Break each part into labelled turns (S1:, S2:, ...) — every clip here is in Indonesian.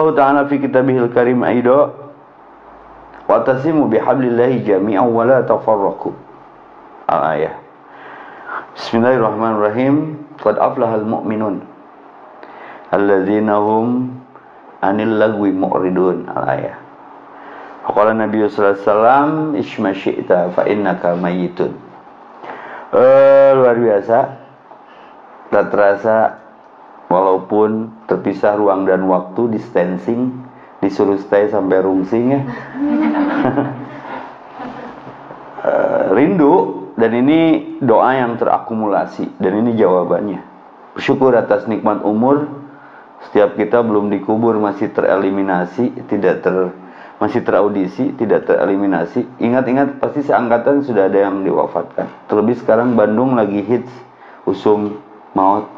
S1: Allah Ta'ala fi kitabihil karim aido wa'tasimu bihablillahi jami'an wa la tafarraqu. Al-ayah. Bismillahirrahmanirrahim. Qad aflahal mu'minun alladzina hum anil lagwi mu'ridun. Al-ayah. Qala Nabi sallallahu alaihi wasallam isma syi'ta fa innaka mayyitun. Luar biasa. Tak terasa walaupun terpisah ruang dan waktu, distancing, disuruh stay sampai rungsing ya. Rindu, dan ini doa yang terakumulasi, dan ini jawabannya. Bersyukur atas nikmat umur. Setiap kita belum dikubur masih tereliminasi, masih teraudisi, tidak tereliminasi. Ingat-ingat pasti seangkatan sudah ada yang diwafatkan. Terlebih sekarang Bandung lagi hits usum maut.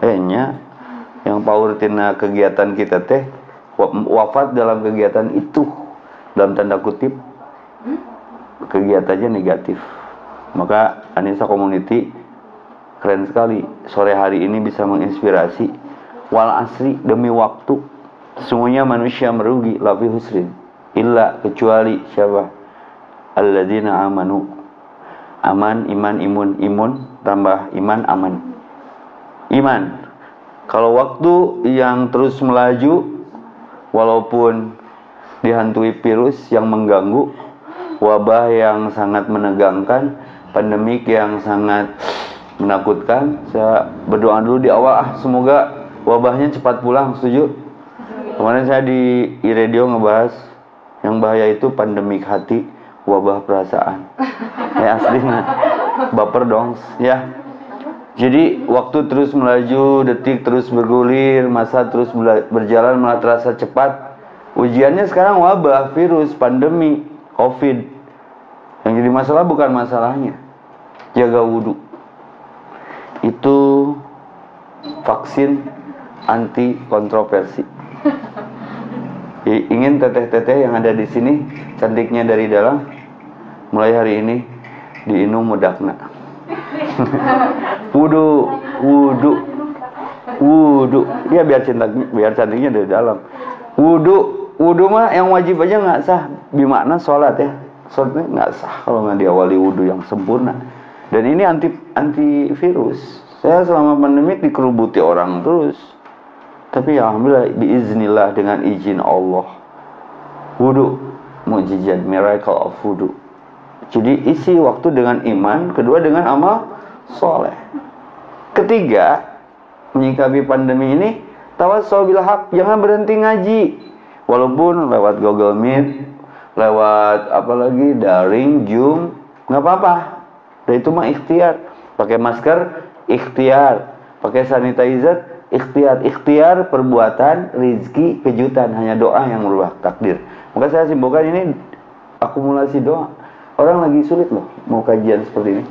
S1: Yang power tina kegiatan kita teh wafat dalam kegiatan itu, dalam tanda kutip kegiatannya negatif. Maka Anissa Community keren sekali, sore hari ini bisa menginspirasi. Wal asri, demi waktu, semuanya manusia merugi, lafi husrin illa, kecuali siapa? Alladzina amanu. Aman, iman, imun tambah iman, aman. Iman. Kalau waktu yang terus melaju, walaupun dihantui virus yang mengganggu, wabah yang sangat menegangkan, pandemik yang sangat menakutkan, saya berdoa dulu di awal, semoga wabahnya cepat pulang. Setuju? Kemarin saya di iRadio ngebahas yang bahaya itu pandemik hati, wabah perasaan. Aslinya baper dong ya. Jadi waktu terus melaju, detik terus bergulir, masa terus berjalan malah terasa cepat. Ujiannya sekarang wabah, virus, pandemi, COVID. Yang jadi masalah bukan masalahnya, jaga wudhu. Itu vaksin anti kontroversi. Ingin teteh-teteh yang ada di sini cantiknya dari dalam, mulai hari ini diinum mudakna. Wudu ya, biar cantiknya dari dalam. Wudu mah yang wajib aja nggak sah, bimakna sholat ya, sholatnya nggak sah kalau nggak diawali wudu yang sempurna. Dan ini anti virus. Saya selama pandemik dikerubuti orang terus, tapi ya alhamdulillah biiznillah, dengan izin Allah, wudu mukjizat, miracle of wudu. Jadi isi waktu dengan iman, kedua dengan amal soleh, ketiga menyikapi pandemi ini tawassaw bil haq, jangan berhenti ngaji walaupun lewat Google Meet, lewat apalagi daring, Zoom, nggak apa-apa. Dan itu mah ikhtiar. Pakai masker ikhtiar, pakai sanitizer ikhtiar, perbuatan, rizki, kejutan, hanya doa yang merubah takdir. Maka saya simpulkan ini akumulasi doa. Orang lagi sulit loh mau kajian seperti ini,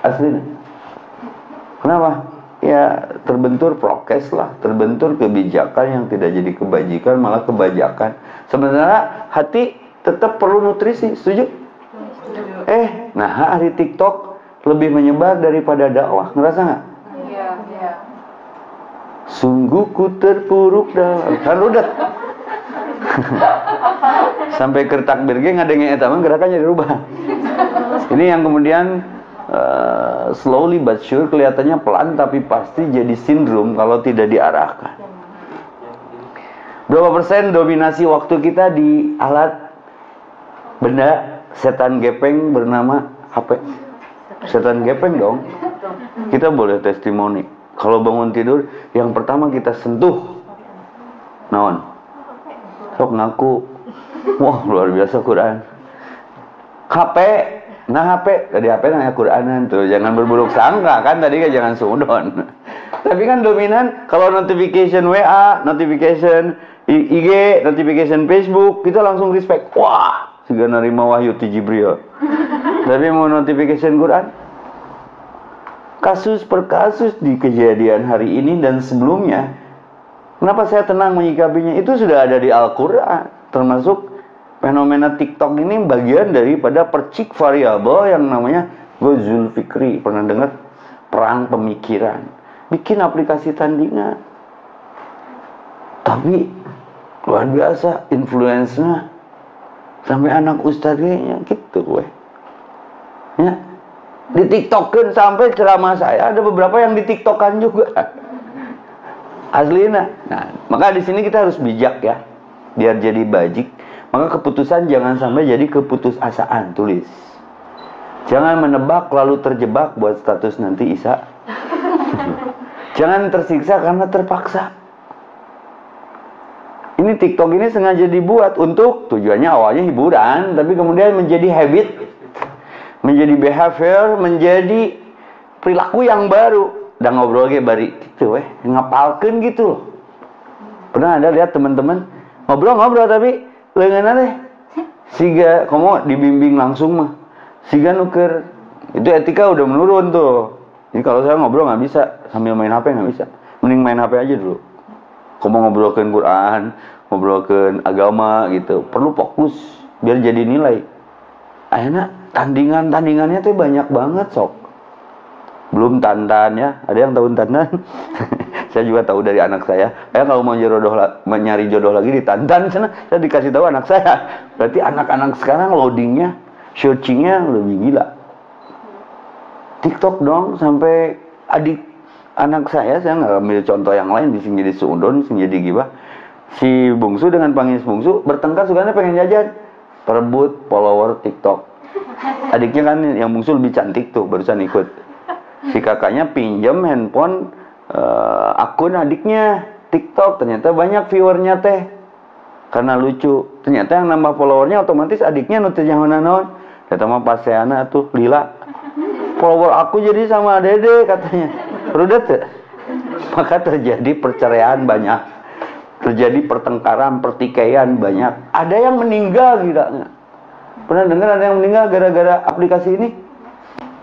S1: aslinya. Kenapa? Ya terbentur prokes lah, terbentur kebijakan yang tidak jadi kebajikan, malah kebajakan. Sebenarnya hati tetap perlu nutrisi, setuju? Nah hari TikTok lebih menyebar daripada dakwah, ngerasa nggak? Iya. Sungguh ku terpuruk dalam, kan udah. Sampai kertak berge ngadengin eta mah gerakannya dirubah. Ini yang kemudian slowly but sure, kelihatannya pelan tapi pasti jadi sindrom kalau tidak diarahkan. Berapa persen dominasi waktu kita di alat benda setan gepeng bernama HP? Setan gepeng dong. Kita boleh testimoni. Kalau bangun tidur, yang pertama kita sentuh naon? Sok ngaku. Wah luar biasa Quran. HP, nah HP, tadi HP nanya Quranan tuh, jangan berburuk sangka kan tadi kan, jangan sudon. Tapi kan dominan kalau notification WA, notification IG, notification Facebook, kita langsung respect. Wah, siga narima wahyu ti Jibril. Tapi mau notification Quran, kasus per kasus di kejadian hari ini dan sebelumnya. Kenapa saya tenang menyikapinya? Itu sudah ada di Al-Quran. Termasuk fenomena TikTok ini bagian daripada percik variabel yang namanya Ghazul Fikri. Pernah dengar? Perang pemikiran. Bikin aplikasi tandingan. Tapi luar biasa influence-nya sampai anak ustadznya gitu weh. Ya, di TikTokin sampai ceramah saya ada beberapa yang di TikTokan juga. Aslina. Nah, maka di sini kita harus bijak ya, biar jadi bajik. Maka keputusan jangan sampai jadi keputusasaan. Tulis. Jangan menebak lalu terjebak buat status nanti Isa. Jangan tersiksa karena terpaksa. Ini TikTok ini sengaja dibuat untuk tujuannya awalnya hiburan, tapi kemudian menjadi habit, menjadi behavior, menjadi perilaku yang baru. Dan ngobrol kayak bari gitu ngapalkeun gitu loh. Pernah ada lihat teman-teman ngobrol tapi leungeunna teh siga komo dibimbing langsung mah. Siga nuker itu etika udah menurun tuh. Jadi kalau saya ngobrol nggak bisa sambil main HP, nggak bisa. Mending main HP aja dulu. Komo ngobrolkeun Quran, ngobrolkeun agama gitu. Perlu fokus biar jadi nilai. Akhirnya tandingannya tuh banyak banget sok. Belum tantan ya, ada yang tahu tantan? Saya juga tahu dari anak saya. Kalau mau nyari jodoh lagi di tantan sana, saya dikasih tahu anak saya. Berarti anak-anak sekarang loadingnya, searchingnya lebih gila. TikTok dong, sampai anak saya nggak ambil contoh yang lain, di sini jadi suudon, di sini jadi gibah. Si bungsu dengan pangis bungsu bertengkar, sukanya pengen jajan, perebut follower TikTok. Adiknya kan yang bungsu lebih cantik tuh, barusan ikut. Si kakaknya pinjam handphone akun adiknya TikTok, ternyata banyak viewernya teh karena lucu. Ternyata yang nambah followernya otomatis adiknya nutis yang naon. Kata mah paseana tuh lila. Follower aku jadi sama dede katanya. Rudet ya? Maka terjadi perceraian banyak. Terjadi pertengkaran, pertikaian banyak. Ada yang meninggal gila. Pernah dengar ada yang meninggal gara-gara aplikasi ini?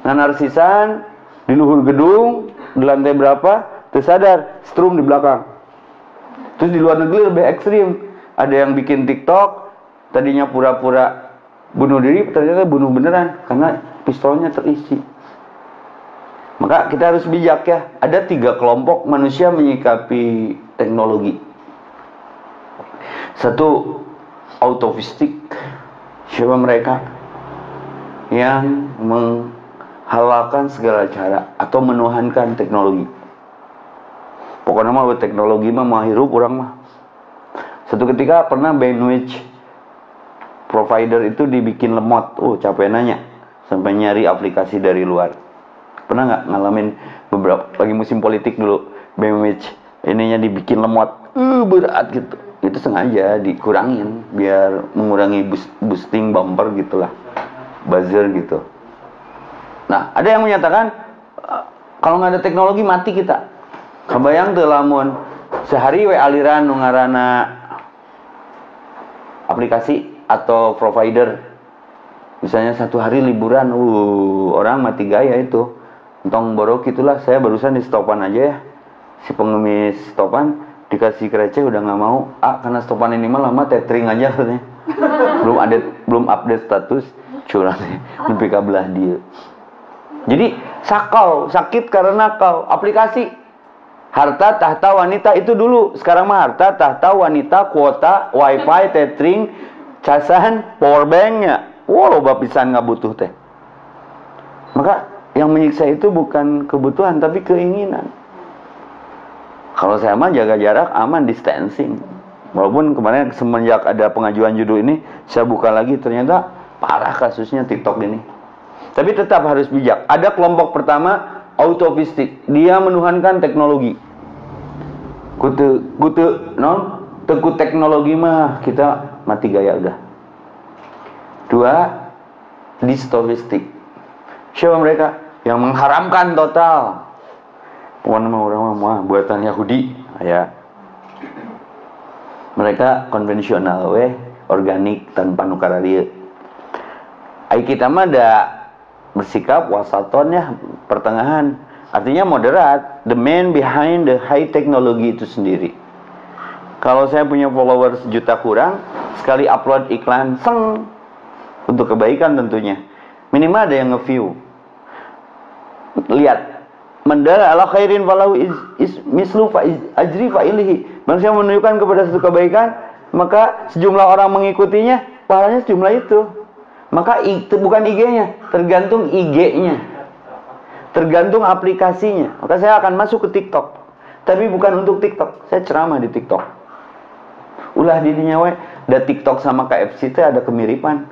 S1: Narsisan di luhur gedung, di lantai berapa, tersadar, strum di belakang. Terus di luar negeri lebih ekstrim. Ada yang bikin TikTok, tadinya pura-pura bunuh diri, ternyata bunuh beneran, karena pistolnya terisi. Maka kita harus bijak ya. Ada 3 kelompok manusia menyikapi teknologi. 1, autofistik. Siapa mereka? Yang halalkan segala cara atau menuhankan teknologi. Pokoknya mah buat teknologi mah mau hirup orang mah. Satu ketika pernah bandwidth provider itu dibikin lemot. Capek nanya sampai nyari aplikasi dari luar. Pernah nggak ngalamin beberapa lagi musim politik dulu bandwidth ininya dibikin lemot, berat gitu. Itu sengaja dikurangin biar mengurangi boosting bumper gitulah, buzzer gitu. Nah, ada yang menyatakan kalau nggak ada teknologi mati kita. Kebayang tuh lamun sehari we aliran nu ngaranna aplikasi atau provider. Misalnya 1 hari liburan, orang mati gaya itu. Entong borok itulah, saya barusan di stopan aja ya. Si pengemis stopan dikasih receh udah nggak mau. Karena stopan ini mah lama tethering aja katanya. belum update status curang nepi ka belah dia. Jadi sakit karena nakal. Aplikasi harta tahta wanita itu dulu. Sekarang mah harta tahta wanita, kuota, wifi, tethering, casan, powerbanknya. Loba pisan nggak butuh teh. Maka yang menyiksa itu bukan kebutuhan tapi keinginan. Kalau saya mah jaga jarak, aman, distancing. Walaupun kemarin semenjak ada pengajuan judul ini, saya buka lagi, ternyata parah kasusnya TikTok ini. Tapi tetap harus bijak. Ada kelompok pertama, autofistik. Dia menuhankan teknologi. Teku teknologi mah kita mati gaya udah. 2, distofistik. Siapa mereka? Yang mengharamkan total. Pokoknya orang mah buatan Yahudi. Ya. Mereka konvensional organik tanpa nukar dia. Kita mah ada bersikap wasaton ya, pertengahan. Artinya moderat. The man behind the high technology itu sendiri. Kalau saya punya follower 1 juta kurang, sekali upload iklan, untuk kebaikan tentunya. Minimal ada yang nge-view. Lihat, mandala ala khairin falahu is mislu fa ajri fa ilihi. Manusia menunjukkan kepada satu kebaikan, maka sejumlah orang mengikutinya, pahalanya sejumlah itu. Maka itu bukan IG-nya, tergantung IG-nya, tergantung aplikasinya. Maka saya akan masuk ke TikTok, tapi bukan untuk TikTok. Saya ceramah di TikTok. Ulah didinya we, da TikTok sama KFC itu ada kemiripan.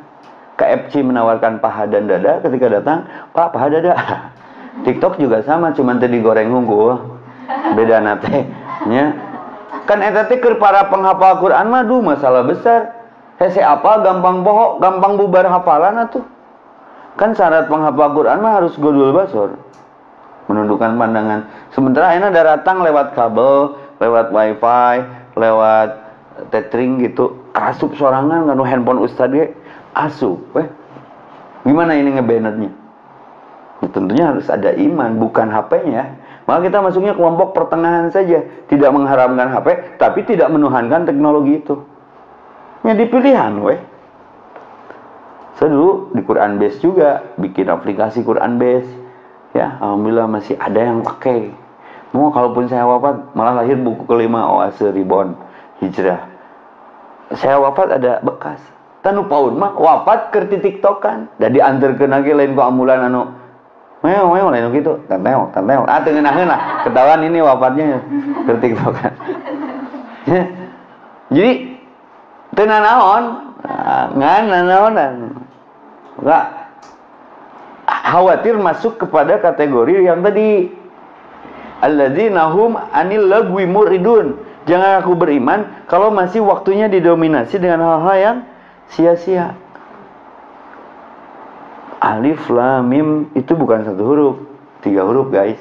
S1: KFC menawarkan paha dan dada, ketika datang, Pak, paha dada. TikTok juga sama, cuman tadi goreng unggul. Beda nate. Nya. Kan eta teh keur para penghafal Quran mah duh masalah besar. Hese apa gampang bohong, gampang bubar hafalan atuh. Kan syarat penghafal Quran mah harus godul basor. Menundukkan pandangan. Sementara enak datang lewat kabel, lewat wifi, lewat tethering gitu. Asup sorangan kanu handphone ustad ge asup. Gimana ini ngebannernya? Tentunya harus ada iman, bukan HP-nya. Maka kita masuknya kelompok pertengahan saja. Tidak mengharamkan HP, tapi tidak menuhankan teknologi itu. Jadi pilihan, Saya dulu di Quran Base juga bikin aplikasi Quran Base. Ya, alhamdulillah masih ada yang pakai. Mau kalaupun saya wafat, malah lahir buku kelima Oase Reborn Hijrah. Saya wafat ada bekas. Tanu paun mah wafat keur ti TikTokan. Jadi anterkeun lagi lain ku ambulan anu meo lain gitu. Tanteo. Ah teu ngeunaheun lah. Ketahuan ini wafatnya keur TikTokan. Jadi teu nanaon, ngan nanaonan. Enggak khawatir masuk kepada kategori yang tadi alladzina hum anil lagwi muridun. Jangan aku beriman kalau masih waktunya didominasi dengan hal-hal yang sia-sia. Alif lam mim itu bukan satu huruf, 3 huruf guys.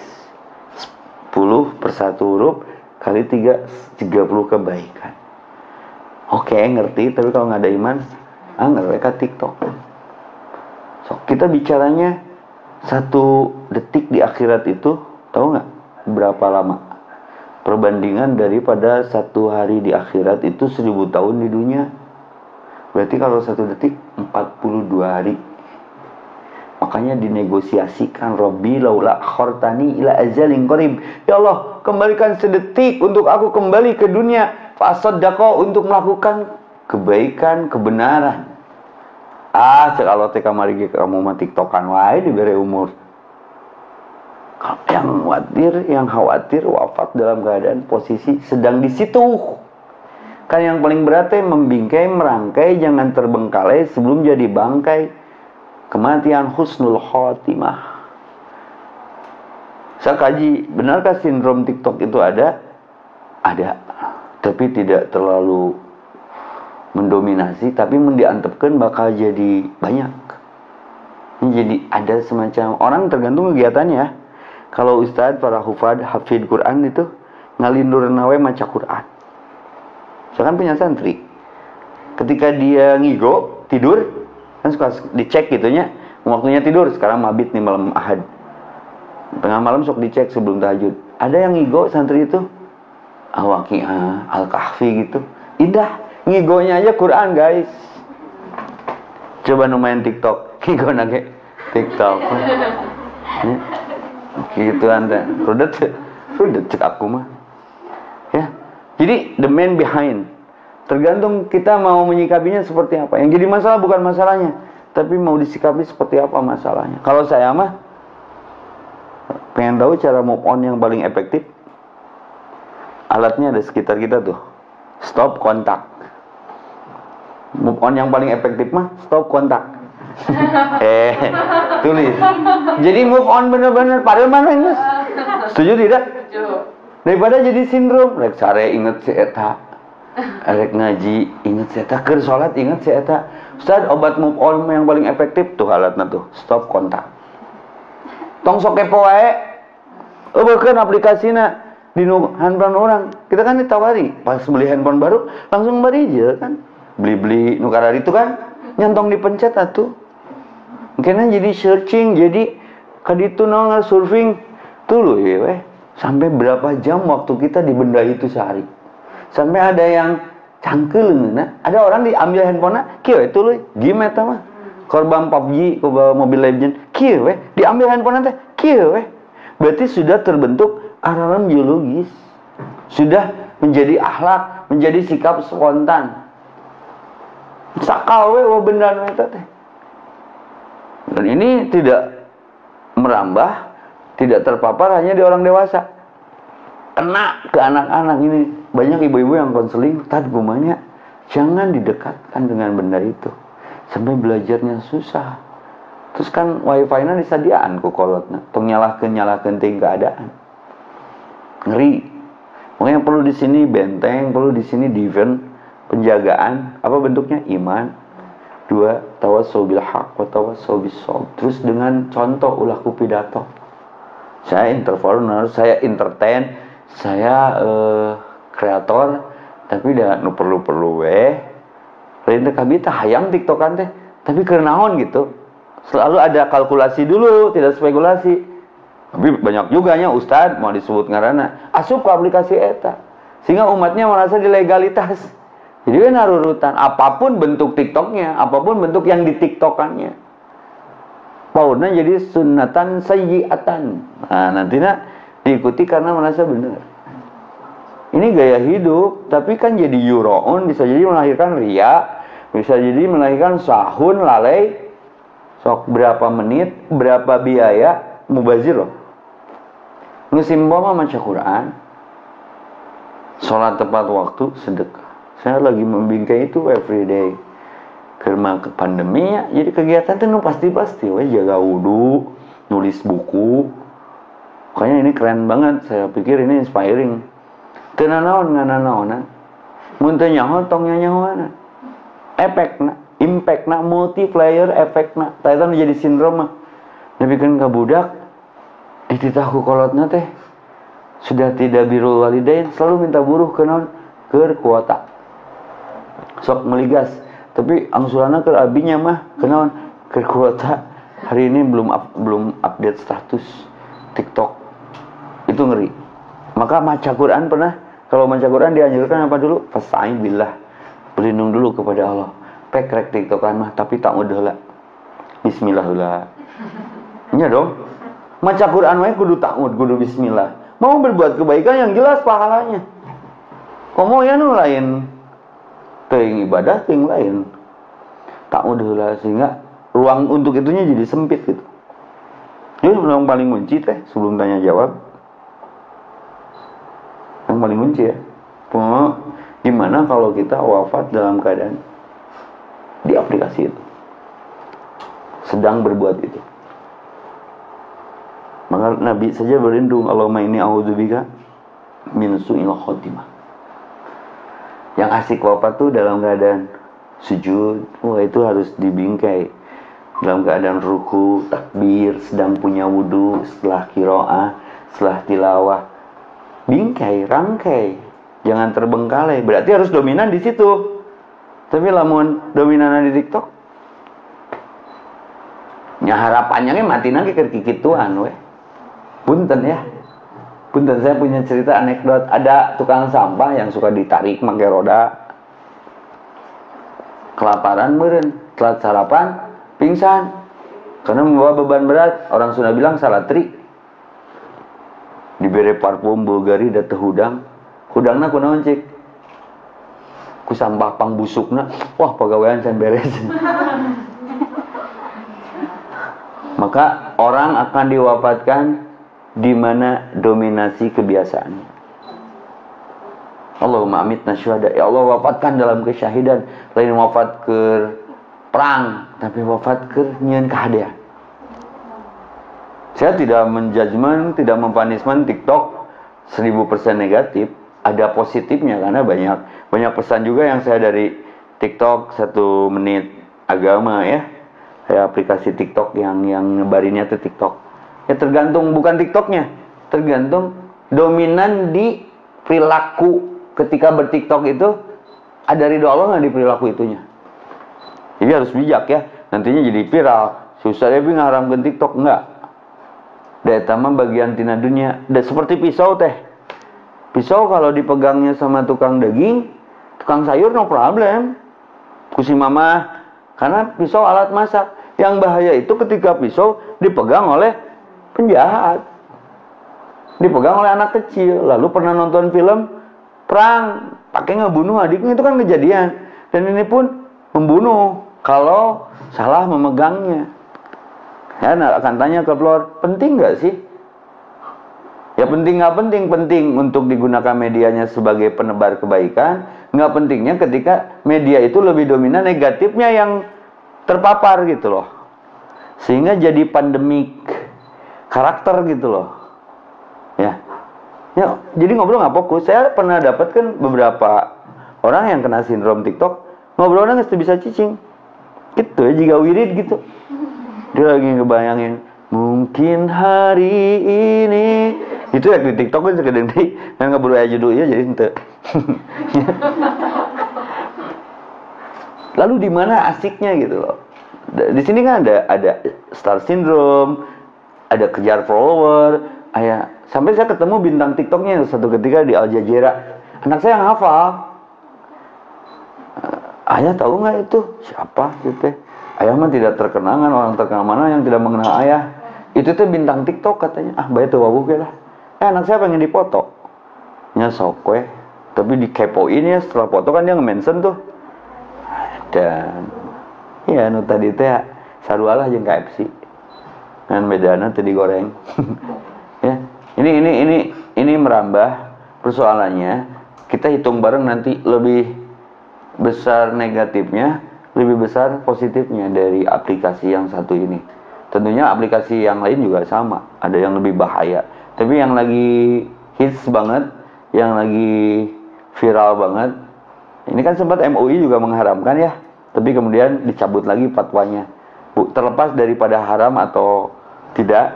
S1: 10 per 1 huruf kali 3 30 kebaikan. Oke, ngerti, tapi kalau nggak ada iman, mereka TikTok. So, kita bicaranya 1 detik di akhirat itu, tahu nggak berapa lama? Perbandingan daripada 1 hari di akhirat itu 1000 tahun di dunia. Berarti kalau 1 detik 42 hari. Makanya dinegosiasikan, Rabbi laula akhartani ila ajalin qarib. Ya Allah, kembalikan sedetik untuk aku kembali ke dunia. Fasaddaqo untuk melakukan kebaikan, kebenaran. Kalau teh kamari kamu mah TikTokan wae dibere umur. Yang khawatir wafat dalam keadaan posisi sedang di situ. Kan yang paling berat teh membingkai, merangkai, jangan terbengkalai sebelum jadi bangkai. Kematian husnul khotimah. Saya kaji, benarkah sindrom TikTok itu ada? Ada. Tapi tidak terlalu mendominasi, tapi mendiantepkan bakal jadi banyak. Jadi ada semacam orang tergantung kegiatannya. Kalau ustadz, para hufad, hafid Quran itu ngalindur nawe maca Quran. Saya kan punya santri. Ketika dia ngigo, tidur, kan suka dicek gitunya, waktunya tidur, sekarang mabit nih malam Ahad. Tengah malam sok dicek sebelum tahajud. Ada yang ngigo santri itu Al-Waqi'ah, Al-Kahfi gitu. Indah, ngigonya aja Quran guys. Coba lumayan TikTok, ngigo nage TikTok. Gitu anda, rudet cek aku mah. Ya, jadi the man behind. Tergantung kita mau menyikapinya seperti apa. Yang jadi masalah bukan masalahnya, tapi mau disikapi seperti apa masalahnya. Kalau saya mah pengen tahu cara move on yang paling efektif. Alatnya ada sekitar kita tuh. Stop kontak. Move on yang paling efektif mah stop kontak. Tulis. Jadi move on bener-bener padahal mana ini? Setuju tidak? Daripada jadi sindrom. Rek sare inget si eta. Rek ngaji inget si eta. Keur salat inget si eta. Ustaz, obat move on yang paling efektif tuh alatnya tuh. Stop kontak. Tong sok kepo wae. Eueukeun aplikasina di handphone orang. Kita kan ditawari pas beli handphone baru langsung barija kan. Beli-beli nu karar itu kan nyantong dipencet atuh. Mungkin jadi searching, jadi kaditu naon surfing tuh ya weh. Sampai berapa jam waktu kita di benda itu sehari. Sampai ada yang cangkeul nah. Ada orang diambil handphonenya, kieu we tuluy, game eta mah. Korban PUBG, korban Mobile Legends, kieu we, diambil handphonenya teh, kieu we. Berarti sudah terbentuk alarm biologis. Sudah menjadi akhlak, menjadi sikap spontan. Sakal we beneran eta teh. Dan ini tidak merambah, tidak terpapar hanya di orang dewasa. Kena ke anak-anak ini. Banyak ibu-ibu yang konseling, tadi gumanya jangan didekatkan dengan benda itu. Sampai belajarnya susah. Terus kan wifi-nya disadiaan ku kolotna. Tong nyalahkeun ting keadaan. Ngeri. Makanya perlu di sini benteng, perlu di sini defense, penjagaan. Apa bentuknya? Iman. 2, tawassaw bil haq wa tawassaw bis sabr. Terus dengan contoh ulah ku pidato. Saya entrepreneur, saya entertain, saya kreator, tapi dah nu perlu-perlu lain teh kabita hayang tiktokan teh, tapi keur naon gitu. Selalu ada kalkulasi dulu, tidak spekulasi. Tapi banyak juga nya ustad mau disebut ngaranna asup ke aplikasi eta. Sehingga umatnya merasa dilegalitas. Jadi kan harurutan apapun bentuk TikToknya, apapun bentuk yang di TikTokannya. Paudna jadi sunnatan sayyi'atan. Nah, nantinya diikuti karena merasa benar. Ini gaya hidup, tapi kan jadi yuraun, bisa jadi melahirkan riya, bisa jadi melahirkan sahun, lalai. Sok berapa menit, berapa biaya, mubazir loh. Ngusimbo mah maca Quran, sholat tepat waktu, sedekah. Saya lagi membingkai itu everyday. Karena pandeminya, jadi kegiatan itu pasti-pasti. Jaga wudhu, nulis buku. Makanya ini keren banget, saya pikir ini inspiring. Tenanawan ngananawanan. Muntah nyaho, tongnya nyahoana. Efekna, impactna, multiplier efekna. Taitan menjadi sindrom mah. Tapi kan kabudak, dititahku kolotna teh. Sudah tidak birul walidain, selalu minta buruh ke non, ke kuota. Sok meligas. Tapi angsuranna ke abinya mah kenaon ke kuota. Hari ini belum update status TikTok. Itu ngeri. Maka maca Quran pernah, kalau maca Quran dianjurkan apa dulu? Fasta'in billah. Berlindung dulu kepada Allah. Rek TikTokan mah tapi tak udah bismillah lah. Nya dong. Maca Quran wae kudu ta'ud, kudu bismillah. Mau berbuat kebaikan yang jelas pahalanya. Komo ya nu lain teuing ibadah teuing lain. Ta'ud heula sehingga ruang untuk itunya jadi sempit gitu. Jadi yang paling kunci teh sebelum tanya jawab. Yang paling kunci ya. Gimana kalau kita wafat dalam keadaan di aplikasi itu sedang berbuat itu. Maka Nabi saja berlindung, Allahumma inni a'udzubika min su'il khotimah. Yang asik wafat tuh dalam keadaan sujud, itu harus dibingkai. Dalam keadaan ruku, takbir, sedang punya wudu, setelah qiraah, setelah tilawah. Bingkai, rangkai. Jangan terbengkalai. Berarti harus dominan di situ. Tapi lamun dominan di TikTok, nya harapannya mati nanti ke kikituan we. Punten ya. Punten, saya punya cerita anekdot. Ada tukang sampah yang suka ditarik pakai roda. Kelaparan meureun, telat sarapan, pingsan. Karena membawa beban berat. Orang Sunda bilang salah trik. Dibere parfum Bulgari da teu hudang. Hudangna kunaon cik? Ku sampah pangbusukna. Wah, pagawean can beres. Maka orang akan diwafatkan di mana dominasi kebiasaan. Allahumma amitna syuhada. Ya Allah, wafatkan dalam kesyahidan. Lain wafat ke perang, tapi wafat ke nyeun kehadian. Saya tidak menjudgment, tidak mempunishment TikTok 1000% negatif. Ada positifnya karena banyak pesan juga yang saya dari TikTok 1 menit agama ya. Saya aplikasi TikTok yang nyebarinnya tuh TikTok. Ya tergantung bukan TikToknya, tergantung dominan di perilaku ketika berTikTok itu ada ridho Allah nggak di perilaku itunya. Jadi harus bijak ya, nantinya jadi viral. Susah tapi ngaramkeun TikTok enggak. Data mah bagian tina dunia. Seperti pisau teh. Pisau kalau dipegangnya sama tukang daging, tukang sayur no problem. Kusi mama, karena pisau alat masak. Yang bahaya itu ketika pisau dipegang oleh penjahat, dipegang oleh anak kecil. Lalu pernah nonton film perang pakai ngebunuh adiknya, itu kan kejadian. Dan ini pun membunuh kalau salah memegangnya. Ya, akan tanya ke follower, penting nggak sih? Ya penting nggak penting, penting untuk digunakan medianya sebagai penebar kebaikan. Nggak pentingnya ketika media itu lebih dominan negatifnya yang terpapar gitu loh. Sehingga jadi pandemik karakter gitu loh. Ya, jadi ngobrol nggak fokus. Saya pernah dapatkan beberapa orang yang kena sindrom TikTok, ngobrolnya nggak bisa cicing. Gitu ya, jika wirid gitu. Dia lagi ngebayangin, mungkin hari ini. Itu ya di TikTok kan sekedar di, kan ngeburu aja judulnya jadi ente. Lalu di mana asiknya gitu loh. Di sini kan ada star syndrome, ada kejar follower, sampai saya ketemu bintang TikToknya satu ketika di Al Jazeera. Anak saya yang hafal. Ayah tahu nggak itu siapa gitu? Ayah mah tidak terkenal kan, orang terkenal mana yang tidak mengenal ayah. Itu tuh bintang TikTok katanya. Baik tuh wabuh lah. Anak saya pengen dipoto. Nyesok we. Tapi dikepoin ya setelah foto kan dia nge-mention tuh. Dan ya nu tadi teh sarualah jeung KFC. Kan bedana teu digoreng. Ya. Ini merambah persoalannya. Kita hitung bareng nanti lebih besar negatifnya, lebih besar positifnya dari aplikasi yang satu ini. Tentunya aplikasi yang lain juga sama, ada yang lebih bahaya. Tapi yang lagi hits banget, yang lagi viral banget, ini kan sempat MUI juga mengharamkan ya, tapi kemudian dicabut lagi fatwanya. Terlepas daripada haram atau tidak,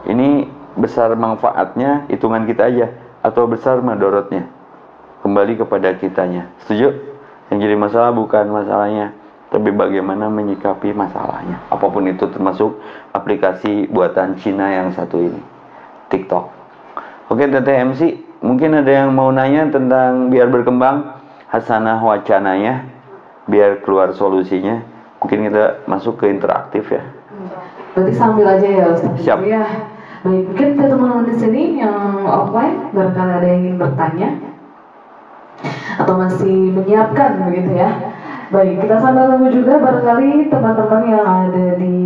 S1: ini besar manfaatnya, hitungan kita aja, atau besar madorotnya, kembali kepada kitanya. Setuju? Yang jadi masalah bukan masalahnya, tapi bagaimana menyikapi masalahnya. Apapun itu, termasuk aplikasi buatan Cina yang satu ini, TikTok. Oke, Teteh MC, mungkin ada yang mau nanya tentang biar berkembang hasanah wacananya, biar keluar solusinya. Mungkin kita masuk ke interaktif ya.
S2: Berarti sambil aja ya Ustaz.
S1: Siap.
S2: Ya. Baik, mungkin teman-teman di sini yang offline barangkali ada yang ingin bertanya atau masih menyiapkan begitu ya. Baik, kita sambil tunggu juga barangkali teman-teman yang ada di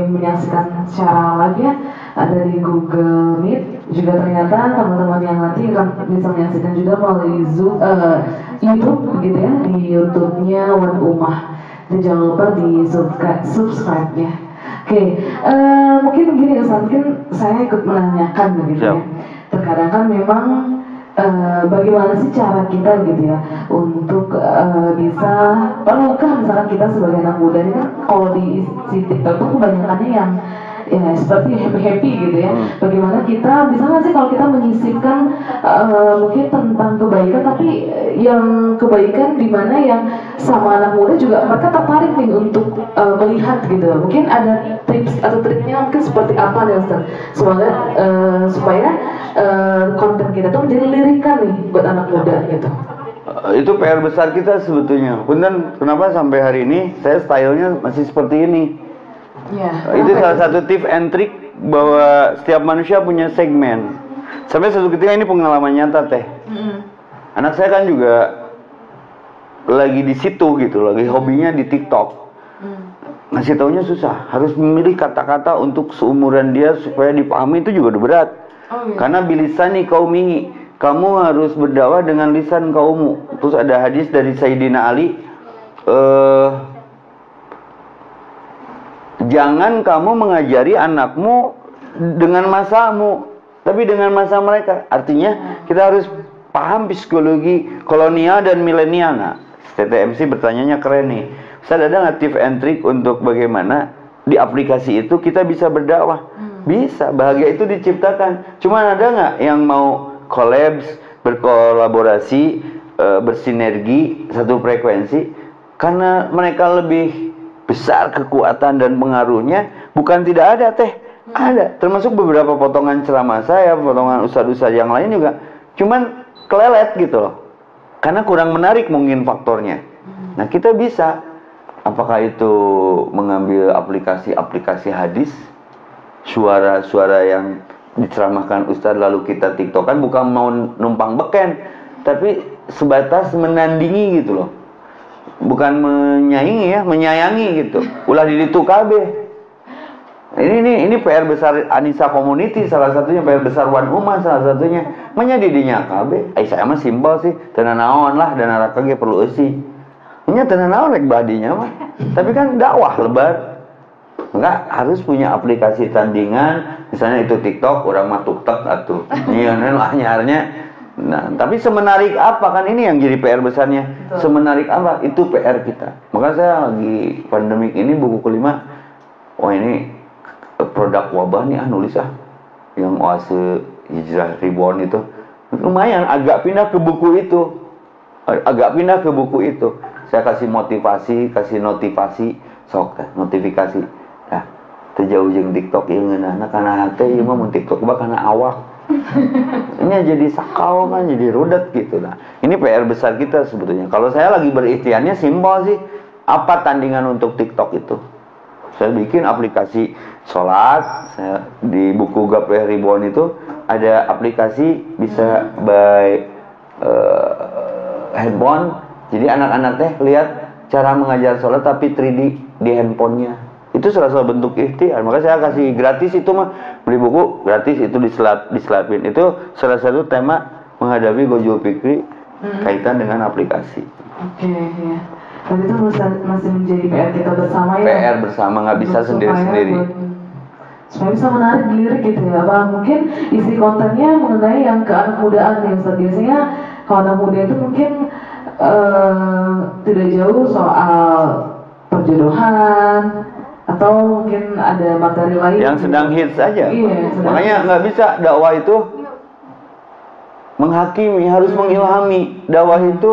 S2: menyaksikan secara live ya, ada di Google Meet, juga ternyata teman-teman yang nanti akan bisa menyaksikan juga melalui Zoom, YouTube begitu ya, di YouTube-nya Wan Umah. Dan jangan lupa di subscribe ya. Oke, mungkin begini Ustaz, mungkin saya ikut menanyakan begitu ya. Terkadang kan memang bagaimana sih cara kita gitu ya untuk bisa, perlukah misalkan kita sebagai anak muda ini kan kalau di TikTok tuh kebanyakannya yang ya seperti happy gitu ya. Bagaimana kita bisa nggak sih kalau kita menyisipkan mungkin tentang kebaikan, tapi yang kebaikan di mana yang sama anak muda juga mereka tertarik nih untuk melihat gitu. Mungkin ada tips atau triknya mungkin seperti apa nih Ustaz? Semoga supaya konten kita tuh menjadi lirikan nih buat anak muda gitu.
S1: Itu PR besar kita sebetulnya. Punten, kenapa sampai hari ini saya stylenya masih seperti ini?
S2: Ya,
S1: itu salah satu tips and trick bahwa setiap manusia punya segmen. Sampai satu ketika ini pengalaman nyata teh. Anak saya kan juga lagi di situ gitu, lagi hobinya di TikTok. Ngasih taunya susah, harus memilih kata-kata untuk seumuran dia supaya dipahami, itu juga udah berat. Karena bilisani qaumi, kamu harus berdakwah dengan lisan kaummu. Terus ada hadis dari Sayyidina Ali, jangan kamu mengajari anakmu dengan masamu, tapi dengan masa mereka. Artinya kita harus paham psikologi kolonial dan milenial. Nah, TTMC bertanyanya keren nih. Ustaz, ada nggak tips and trick untuk bagaimana di aplikasi itu kita bisa berdakwah? Bisa, bahagia itu diciptakan. Cuman ada nggak yang mau collabs, berkolaborasi, bersinergi satu frekuensi? Karena mereka lebih besar kekuatan dan pengaruhnya, bukan tidak ada teh, ada. Termasuk beberapa potongan ceramah saya, potongan ustadz-ustadz yang lain juga, cuman kelelet gitu loh, karena kurang menarik mungkin faktornya. Nah, kita bisa, apakah itu mengambil aplikasi hadis, suara-suara yang diceramahkan ustadz lalu kita tiktokan, bukan mau numpang beken, tapi sebatas menandingi gitu loh. bukan menyaingi ya, menyayangi gitu. Ulah diditu kabeh. Ini PR besar Anissa Community, salah satunya PR besar Wan Uma, salah satunya menyadidinya KB. Saya mah simpel sih, tenan naon lah, dan araka ge perlu eusi. Nya tenan naon rek badinya mah. Tapi kan dakwah lebar. Enggak harus punya aplikasi tandingan, misalnya itu TikTok, orang mah TikTok atuh. Nyeun lah nyarnya. Nah, tapi semenarik apa kan ini yang jadi PR besarnya. Betul. Semenarik apa? Itu PR kita. Maka saya lagi pandemik ini buku kelima, wah ini produk wabah nih nulis yang Oase Hijrah Reborn itu lumayan agak pindah ke buku itu saya kasih motivasi, kasih notifikasi sok notifikasi nah terjauh jeung TikTok ieu ngeunahna kana hate ieu mah mun TikTok mah kana awak ini jadi sakau kan jadi rudet gitu. Nah ini PR besar kita sebetulnya. Kalau saya lagi berikhtiarnya simpel sih, apa tandingan untuk TikTok itu. Saya bikin aplikasi sholat, saya di buku Gapleh Ribuan itu ada aplikasi bisa by handphone. Jadi anak-anak teh lihat cara mengajar sholat tapi 3D di handphonenya. Itu salah satu bentuk ikhtiar. Maka saya kasih gratis itu mah, beli buku gratis itu diselapin. Itu salah satu tema menghadapi Gojul Fikri kaitan dengan aplikasi.
S2: Oke, ya. Dan itu masih menjadi PR kita bersama ya.
S1: PR bersama, nggak bisa sendiri-sendiri.
S2: Supaya bisa menarik dilirik gitu ya. Apa mungkin isi kontennya mengenai yang ke anak mudaan nih Ustaz. Biasanya kalau anak muda itu mungkin tidak jauh soal perjodohan atau mungkin ada materi lain
S1: yang sedang hits saja.
S2: Iya,
S1: makanya nggak bisa dakwah itu menghakimi, harus mengilhami. Dakwah itu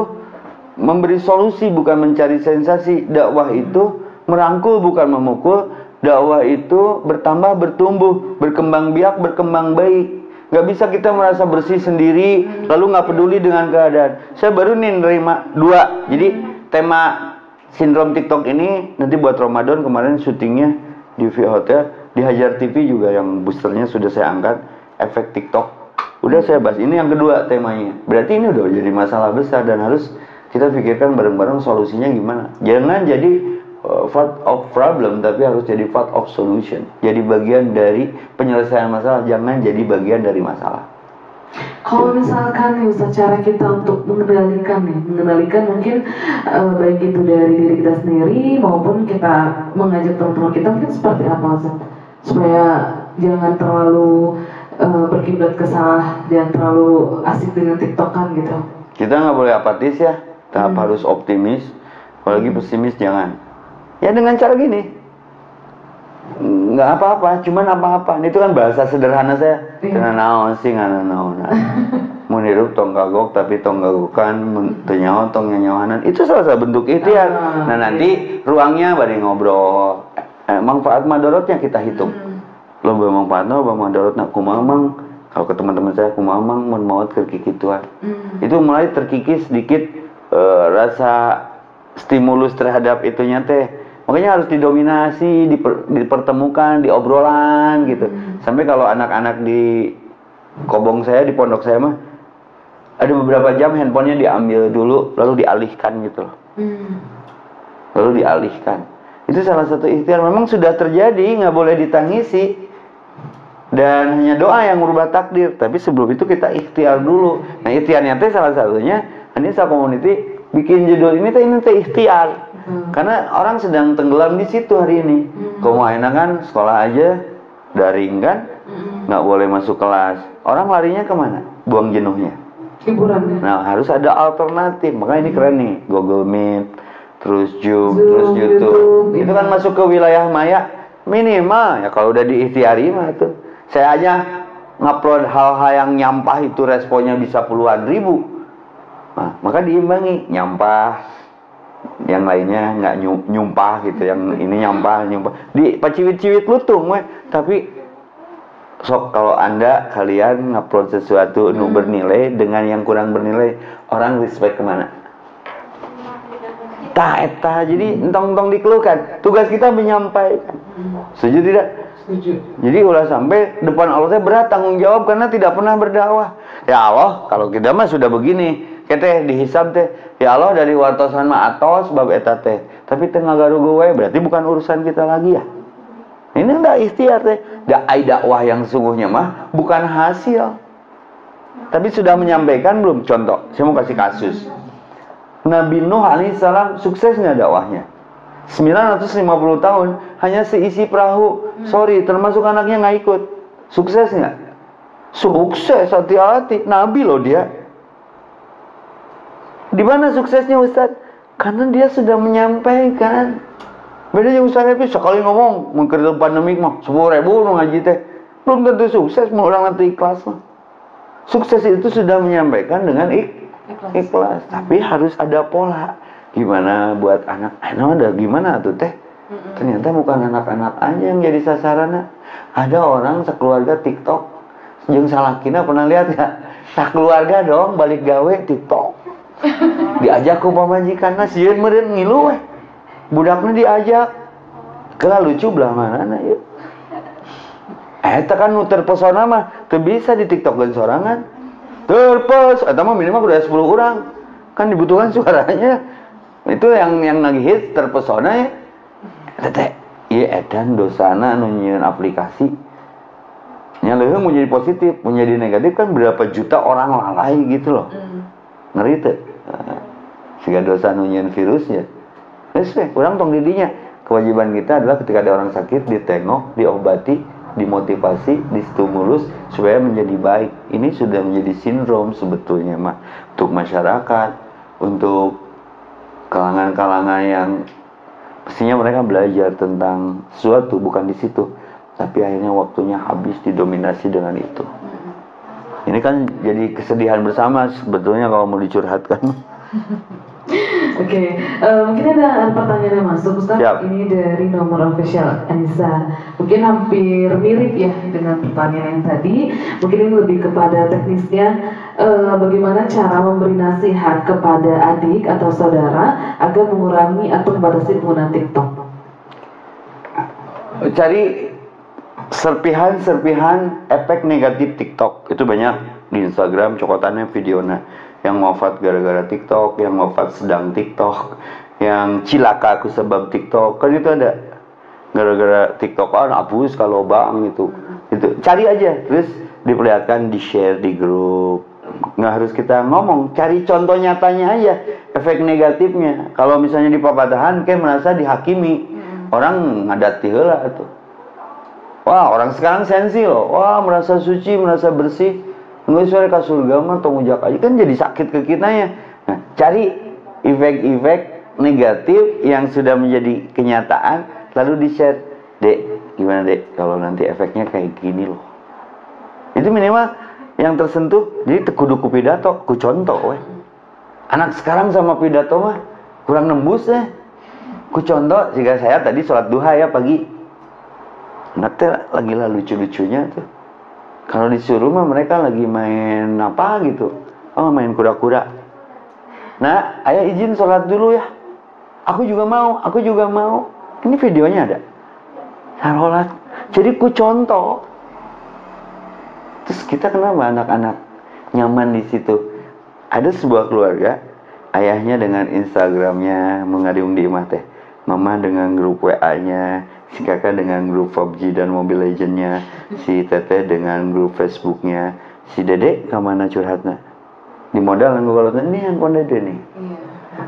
S1: memberi solusi bukan mencari sensasi. Dakwah itu merangkul bukan memukul. Dakwah itu bertambah, bertumbuh, berkembang biak, berkembang baik. Nggak bisa kita merasa bersih sendiri lalu nggak peduli dengan keadaan. Saya baru nih nerima 2. Jadi tema sindrom TikTok ini nanti buat Ramadan kemarin syutingnya di V Hotel, di Hajar TV juga yang boosternya sudah saya angkat, efek TikTok. Udah saya bahas, ini yang kedua temanya. Berarti ini udah jadi masalah besar dan harus kita pikirkan bareng-bareng solusinya gimana. Jangan jadi part of problem, tapi harus jadi part of solution. Jadi bagian dari penyelesaian masalah, jangan jadi bagian dari masalah.
S2: Kalau misalkan nih Ustaz, cara kita untuk mengendalikan mungkin baik itu dari diri kita sendiri maupun kita mengajak teman-teman kita, mungkin seperti apa Ustaz? Supaya jangan terlalu berkiblat ke salah, jangan terlalu asik dengan TikTokan gitu.
S1: Kita nggak boleh apatis ya, tetap harus optimis. Apalagi pesimis jangan. Ya dengan cara gini, nggak apa-apa, cuman apa-apa. Itu kan bahasa sederhana saya. Karena naon sih, nggak naon. Mun hirup tong kagok tapi tong gagokan, tenyawan tong nyanyawanan. Itu salah satu bentuk ikhtiar. Nah nanti ruangnya bari ngobrol. Manfaat madorotnya kita hitung. Lo bermanfaatnya, bermadorotnya kumamang. Kalau ke teman-teman saya kumamang, mun maut ke kikituan. Itu mulai terkikis sedikit rasa stimulus terhadap itunya teh. Makanya harus didominasi, dipertemukan, di obrolan gitu. Sampai kalau anak-anak di kobong saya, di pondok saya mah, ada beberapa jam handphonenya diambil dulu, lalu dialihkan gitu loh. Lalu dialihkan. Itu salah satu ikhtiar. Memang sudah terjadi, nggak boleh ditangisi. Dan hanya doa yang merubah takdir. Tapi sebelum itu kita ikhtiar dulu. Nah ikhtiarnya teh salah satunya, Anissa Community bikin judul ini teh ikhtiar. Karena orang sedang tenggelam di situ hari ini. Kalau enak kan sekolah aja daring kan, nggak boleh masuk kelas. Orang larinya kemana? Buang jenuhnya.
S2: Hiburan.
S1: Nah harus ada alternatif. Makanya ini keren nih, Google Meet, terus Zoom, terus YouTube. Itu kan masuk ke wilayah maya minimal ya kalau udah diikhtiari mah itu. Saya aja ngupload hal-hal yang nyampah itu responnya bisa puluhan ribu. Nah, maka diimbangi nyampah. Yang lainnya nggak nyumpah gitu, yang ini nyampah di paciwit-ciwit lutung weh. Tapi sok kalau kalian ngupload sesuatu nu bernilai dengan yang kurang bernilai, orang respect kemana? Eta jadi entong-entong dikeluhkan. Tugas kita menyampaikan. Setuju tidak?
S2: Setuju.
S1: Jadi ulah sampai depan Allah berat tanggung jawab karena tidak pernah berdakwah. Ya Allah, kalau kita mah sudah begini, Keteh dihisab teh, ya Allah dari wartosan mah atos bab eta teh. Tapi teu ngagarugu we berarti bukan urusan kita lagi ya. Ini enggak ikhtiar teh. Dakwah yang sungguhnya mah bukan hasil. Tapi sudah menyampaikan belum? Contoh, saya mau kasih kasus. Nabi Nuh alaihissalam sukses nggak dakwahnya? 950 tahun hanya seisi perahu. Sorry, termasuk anaknya nggak ikut. Sukses nggak? Sukses, hati-hati. Nabi loh dia. Di mana suksesnya Ustaz? Karena dia sudah menyampaikan. Bedanya Ustaz Hafiz sekali ngomong mungkin pandemik mah 10.000 ngaji teh. Belum tentu sukses, mau orang nanti ikhlas mah. Sukses itu sudah menyampaikan dengan ikhlas. Tapi harus ada pola. Gimana buat anak-anak ada gimana tuh teh? Ternyata bukan anak-anak aja yang jadi sasaran. Ada orang sekeluarga TikTok. Jeung salakina pernah lihat ya? Tak keluarga dong balik gawe TikTok. Diajak ku pamajikanna sieun meureun ngilu we. Budakna diajak. Kela lucu belah manana ya. Eta kan nu terpesona mah teu bisa di TikTok-keun sorangan. Eta mah minimal udah 10 orang. Kan dibutuhkan suaranya. Itu yang lagi hits terpesona ya. Teh, ieu edan dosana anu nyieun aplikasi. Nya leuheung mau jadi positif, mau jadi negatif kan berapa juta orang lalai gitu loh. Ngeri teh. Siga dosa anu nyieun virusnya. Geus we, urang tong didinya. Kewajiban kita adalah ketika ada orang sakit ditengok, diobati, dimotivasi, distimulus supaya menjadi baik. Ini sudah menjadi sindrom sebetulnya mah untuk masyarakat, untuk kalangan-kalangan yang pastinya mereka belajar tentang sesuatu bukan di situ, tapi akhirnya waktunya habis didominasi dengan itu. Ini kan jadi kesedihan bersama sebetulnya kalau mau dicurhatkan.
S2: Oke, mungkin ada pertanyaan yang masuk Ustaz.
S1: Siap.
S2: Ini dari nomor official Anissa. Mungkin hampir mirip ya dengan pertanyaan yang tadi. Mungkin ini lebih kepada teknisnya, bagaimana cara memberi nasihat kepada adik atau saudara agar mengurangi atau membatasi penggunaan TikTok.
S1: Cari serpihan-serpihan efek negatif TikTok. Itu banyak di Instagram, cokotannya videonya. Yang wafat gara-gara TikTok, yang wafat sedang TikTok, yang cilaka aku sebab TikTok, kan itu ada gara-gara TikTok kan hapus kalau bang itu cari aja terus diperlihatkan, di share di grup. Nggak harus kita ngomong, cari contoh nyatanya aja efek negatifnya. Kalau misalnya di papadahan kayak merasa dihakimi, orang ngadati heula tuh. Wah, orang sekarang sensi loh. Wah, merasa suci, merasa bersih. Nggak usah ke surga mah tong ujak aja kan jadi sakit ke kita ya. Nah, cari efek-efek negatif yang sudah menjadi kenyataan lalu di-share. Dek, gimana Dek kalau nanti efeknya kayak gini loh. Itu minimal yang tersentuh. Jadi kudu ku pidato, ku contoh we. Anak sekarang sama pidato mah kurang nembus ya. Ku contoh jika saya tadi sholat duha ya pagi. Anak teh lagi lah lucu-lucunya tuh. Kalau disuruh mah mereka lagi main apa gitu. Oh, main kura-kura. Nah, ayah izin sholat dulu ya. Aku juga mau. Ini videonya ada. Sholat. Jadi ku contoh. Terus kita kenapa anak-anak nyaman di situ? Ada sebuah keluarga, ayahnya dengan Instagramnya mengariung di imah teh. Mama dengan grup WA-nya, si kakak dengan grup PUBG dan Mobile Legends-nya, si teteh dengan grup Facebook-nya, si dedek kemana curhatnya? Di modal yang kalau ini handphone dede nih.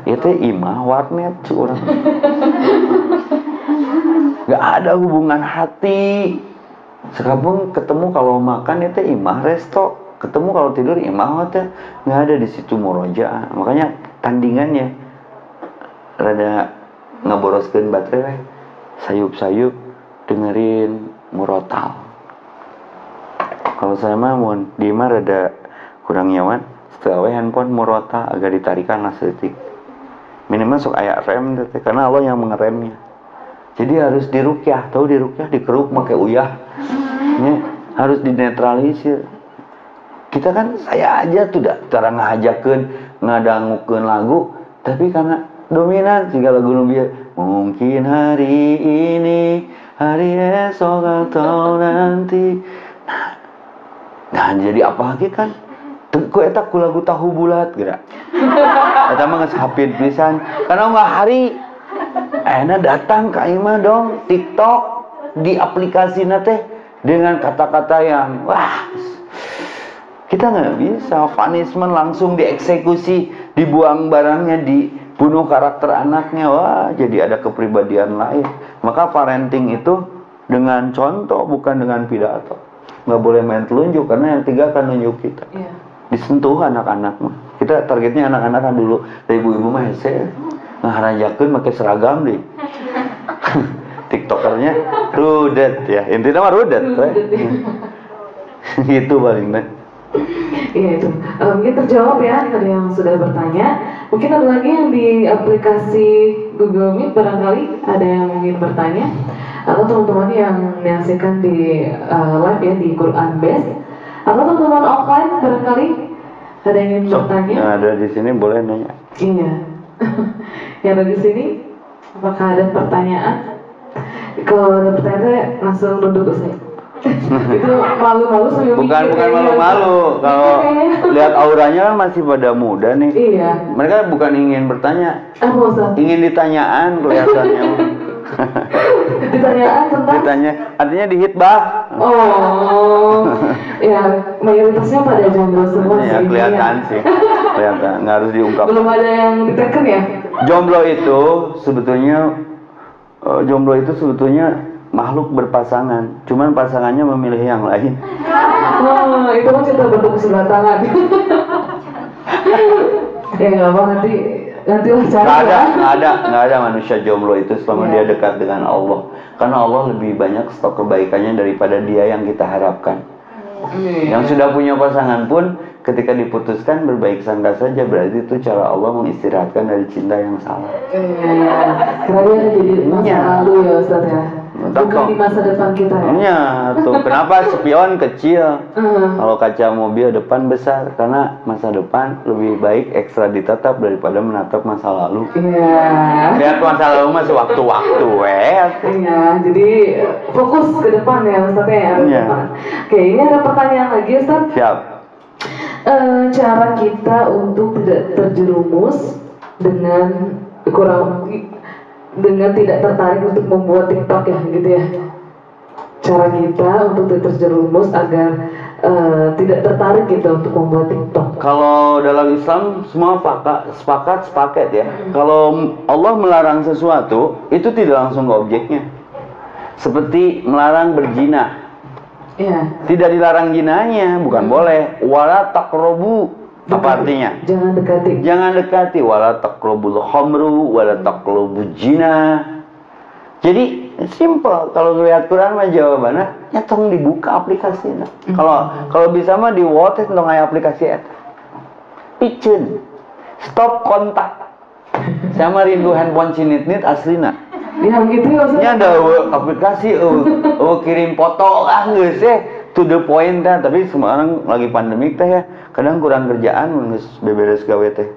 S1: Itu imah warnet curang. Gak ada hubungan hati. Sekarang ketemu kalau makan itu imah resto, ketemu kalau tidur imah hotel. Gak ada di situ murojaah. Makanya tandingannya rada ngeboroskeun baterai, sayup-sayup dengerin murotal. Kalau saya mah mun di imah rada kurang nyaman, setelah handphone murotal agak ditarikan lah sedetik. Minimal sok aya rem teh karena Allah yang mengeremnya. Jadi harus dirukyah, tahu dirukyah dikeruk pakai uyah. Ya, harus dinetralisir. Kita kan saya aja tuh dah cara ngahajakeun, ngadangukeun lagu, tapi karena dominan jika lagu nubieu mungkin hari ini, hari esok atau nanti. Nah jadi apa lagi kan? Ku eta ku lagu tahu bulat geura. Eta mah geus hapid pisan. Karena nggak hari datang ka imah dong TikTok di aplikasina teh dengan kata-kata yang wah kita nggak bisa punishment langsung dieksekusi, dibuang barangnya, dibunuh karakter anaknya. Wah, jadi ada kepribadian lain. Maka parenting itu dengan contoh bukan dengan pidato. Nggak boleh main telunjuk karena yang tiga akan nunjuk kita. Disentuh anak-anak mah. Kita targetnya anak-anak kan dulu. Dari ibu-ibu mah hese ngaharajakeun make seragam deh. TikTokernya rudet ya. Intinya mah rudet. Gitu paling deh.
S2: Iya itu. Mungkin terjawab ya tadi yang sudah bertanya. Mungkin ada lagi yang di aplikasi Google Meet barangkali ada yang ingin bertanya, atau teman-teman yang menyaksikan di live ya di Quran Base, atau teman-teman offline barangkali ada yang ingin bertanya.
S1: Yang ada di sini boleh nanya.
S2: Iya. Yang ada di sini, apakah ada pertanyaan? Kalau ada pertanyaan langsung duduk saya. Itu malu-malu sambil
S1: bukan malu-malu. Kalau lihat auranya kan masih pada muda nih.
S2: Iya.
S1: Mereka bukan ingin bertanya.
S2: Ustaz?
S1: Ingin ditanyaan kelihatannya.
S2: Ditanyaan tentang?
S1: Ditanya, artinya dihitbah.
S2: Oh, ya mayoritasnya pada jomblo semua sih.
S1: Ya kelihatan sih, kelihatan, nggak harus diungkap.
S2: Belum ada yang diteken ya?
S1: Jomblo itu sebetulnya makhluk berpasangan, cuman pasangannya memilih yang lain.
S2: Oh, itu kan cinta bertepuk sebelah tangan. Ya nggak apa nanti lah cara.
S1: Nggak ada manusia jomblo itu selama dia dekat dengan Allah. Karena Allah lebih banyak stok kebaikannya daripada dia yang kita harapkan. Yang sudah punya pasangan pun ketika diputuskan berbaik sangka saja, berarti itu cara Allah mengistirahatkan dari cinta yang salah.
S2: Karena dia jadi masa lalu ya Ustaz ya. Bukan di masa depan kita ya.
S1: Iya, tuh kenapa spion kecil? Kalau kaca mobil depan besar, karena masa depan lebih baik ekstra ditatap daripada menatap masa lalu.
S2: Iya.
S1: Lihat masa lalu masih waktu-waktu,
S2: Iya, jadi fokus ke depan ya Ustaz ya.
S1: Iya.
S2: Oke, ini ada pertanyaan lagi Ustaz.
S1: Siap.
S2: Cara kita untuk tidak terjerumus dengan tidak tertarik untuk membuat TikTok ya gitu ya. Cara kita untuk tidak terjerumus agar tidak tertarik gitu untuk membuat TikTok.
S1: Kalau dalam Islam semua sepaket ya. Kalau Allah melarang sesuatu itu tidak langsung ke objeknya. Seperti melarang berzina.
S2: Ya.
S1: Tidak dilarang zinanya, bukan boleh. Wala taqrabu. Apa artinya?
S2: Jangan dekati.
S1: Jangan dekati. Wala taqrabul khamru, wala taqrabul zina. Jadi simple. Kalau lihat Quran mah jawabannya ya tong dibuka aplikasinya. Kalau bisa mah di WhatsApp tong aya aplikasi eta. Piceun. Stop kontak. Sama rindu handphone cinit-nit aslina.
S2: Yang gitu ya Ustaz.
S1: Nya ada aplikasi kirim foto geus to the point dah, tapi sekarang lagi pandemik teh ya. Kadang kurang kerjaan geus beberes gawe teh.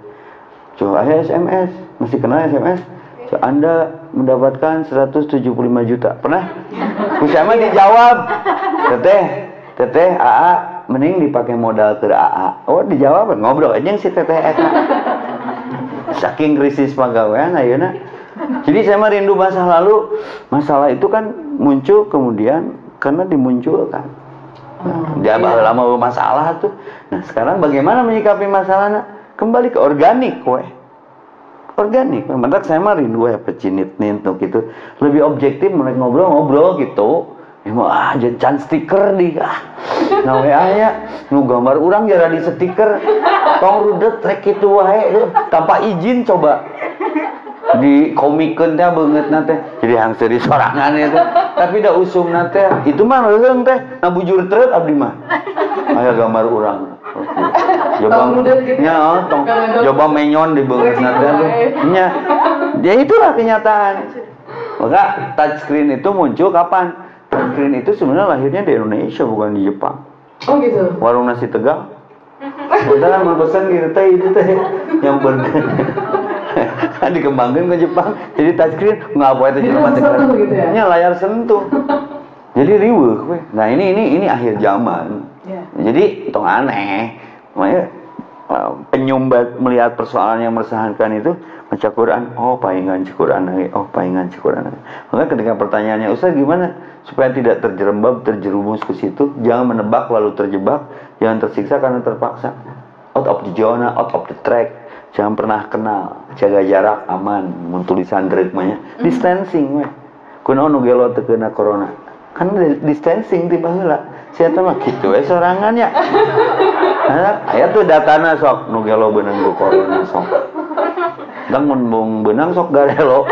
S1: Coba SMS, masih kenal SMS? Anda mendapatkan 175 juta. Pernah? Kusama dijawab. Teteh AA mending dipakai modal ke AA. Oh, dijawab ngobrol aja si teteh eta. Saking krisis pegawaian ayeuna. Jadi saya mah rindu masa lalu. Masalah itu kan muncul kemudian karena dimunculkan. Dia lama masalah tuh. Nah, sekarang bagaimana menyikapi masalahnya? Kembali ke organik, organik. Menurut saya mah rindu ya pecinit nih untuk itu. Lebih objektif mereka ngobrol gitu. Jangan stiker di nah aya nu gambar urang jara di stiker. Tong rudet rek kitu wae tanpa izin coba. Di komikeun teh beungeut teh jadi hangseur di sorangan itu. Tapi da usum teh itu mah leung teh na bujur treut abdi mah. Aya gambar urang. Coba menyon di beungeut teh. Nya. Ya itulah kenyataan. Maka touchscreen itu muncul kapan? Touchscreen itu sebenarnya lahirnya di Indonesia bukan di Jepang.
S2: Oh gitu.
S1: Warung nasi Tegal. Udah mau pesan gitu teh itu teh yang dikembangkan ke Jepang. Jadi touchscreen nggak apa itu cuma
S2: gitu ya?
S1: Layar sentuh. Jadi riweuh we. Nah, ini akhir zaman.
S2: Yeah.
S1: Jadi tong aneh. Makanya penyumbat melihat persoalan yang meresahkan itu baca Quran, oh paingan Quran lagi, oh paingan Quran lagi. Maka ketika pertanyaannya, Ustaz gimana supaya tidak terjerumus ke situ, jangan menebak lalu terjebak, jangan tersiksa karena terpaksa, out of the zona, out of the track, jangan pernah kenal, jaga jarak, aman, tulisan dragmanya, distancing weh, kunaon nu gelo teu kena corona, kan distancing tiba heula, saya mah kitu we sorangannya. Aya tuh datana sok nu gelo beunang ku corona sok. Dang mun beunang sok garelo.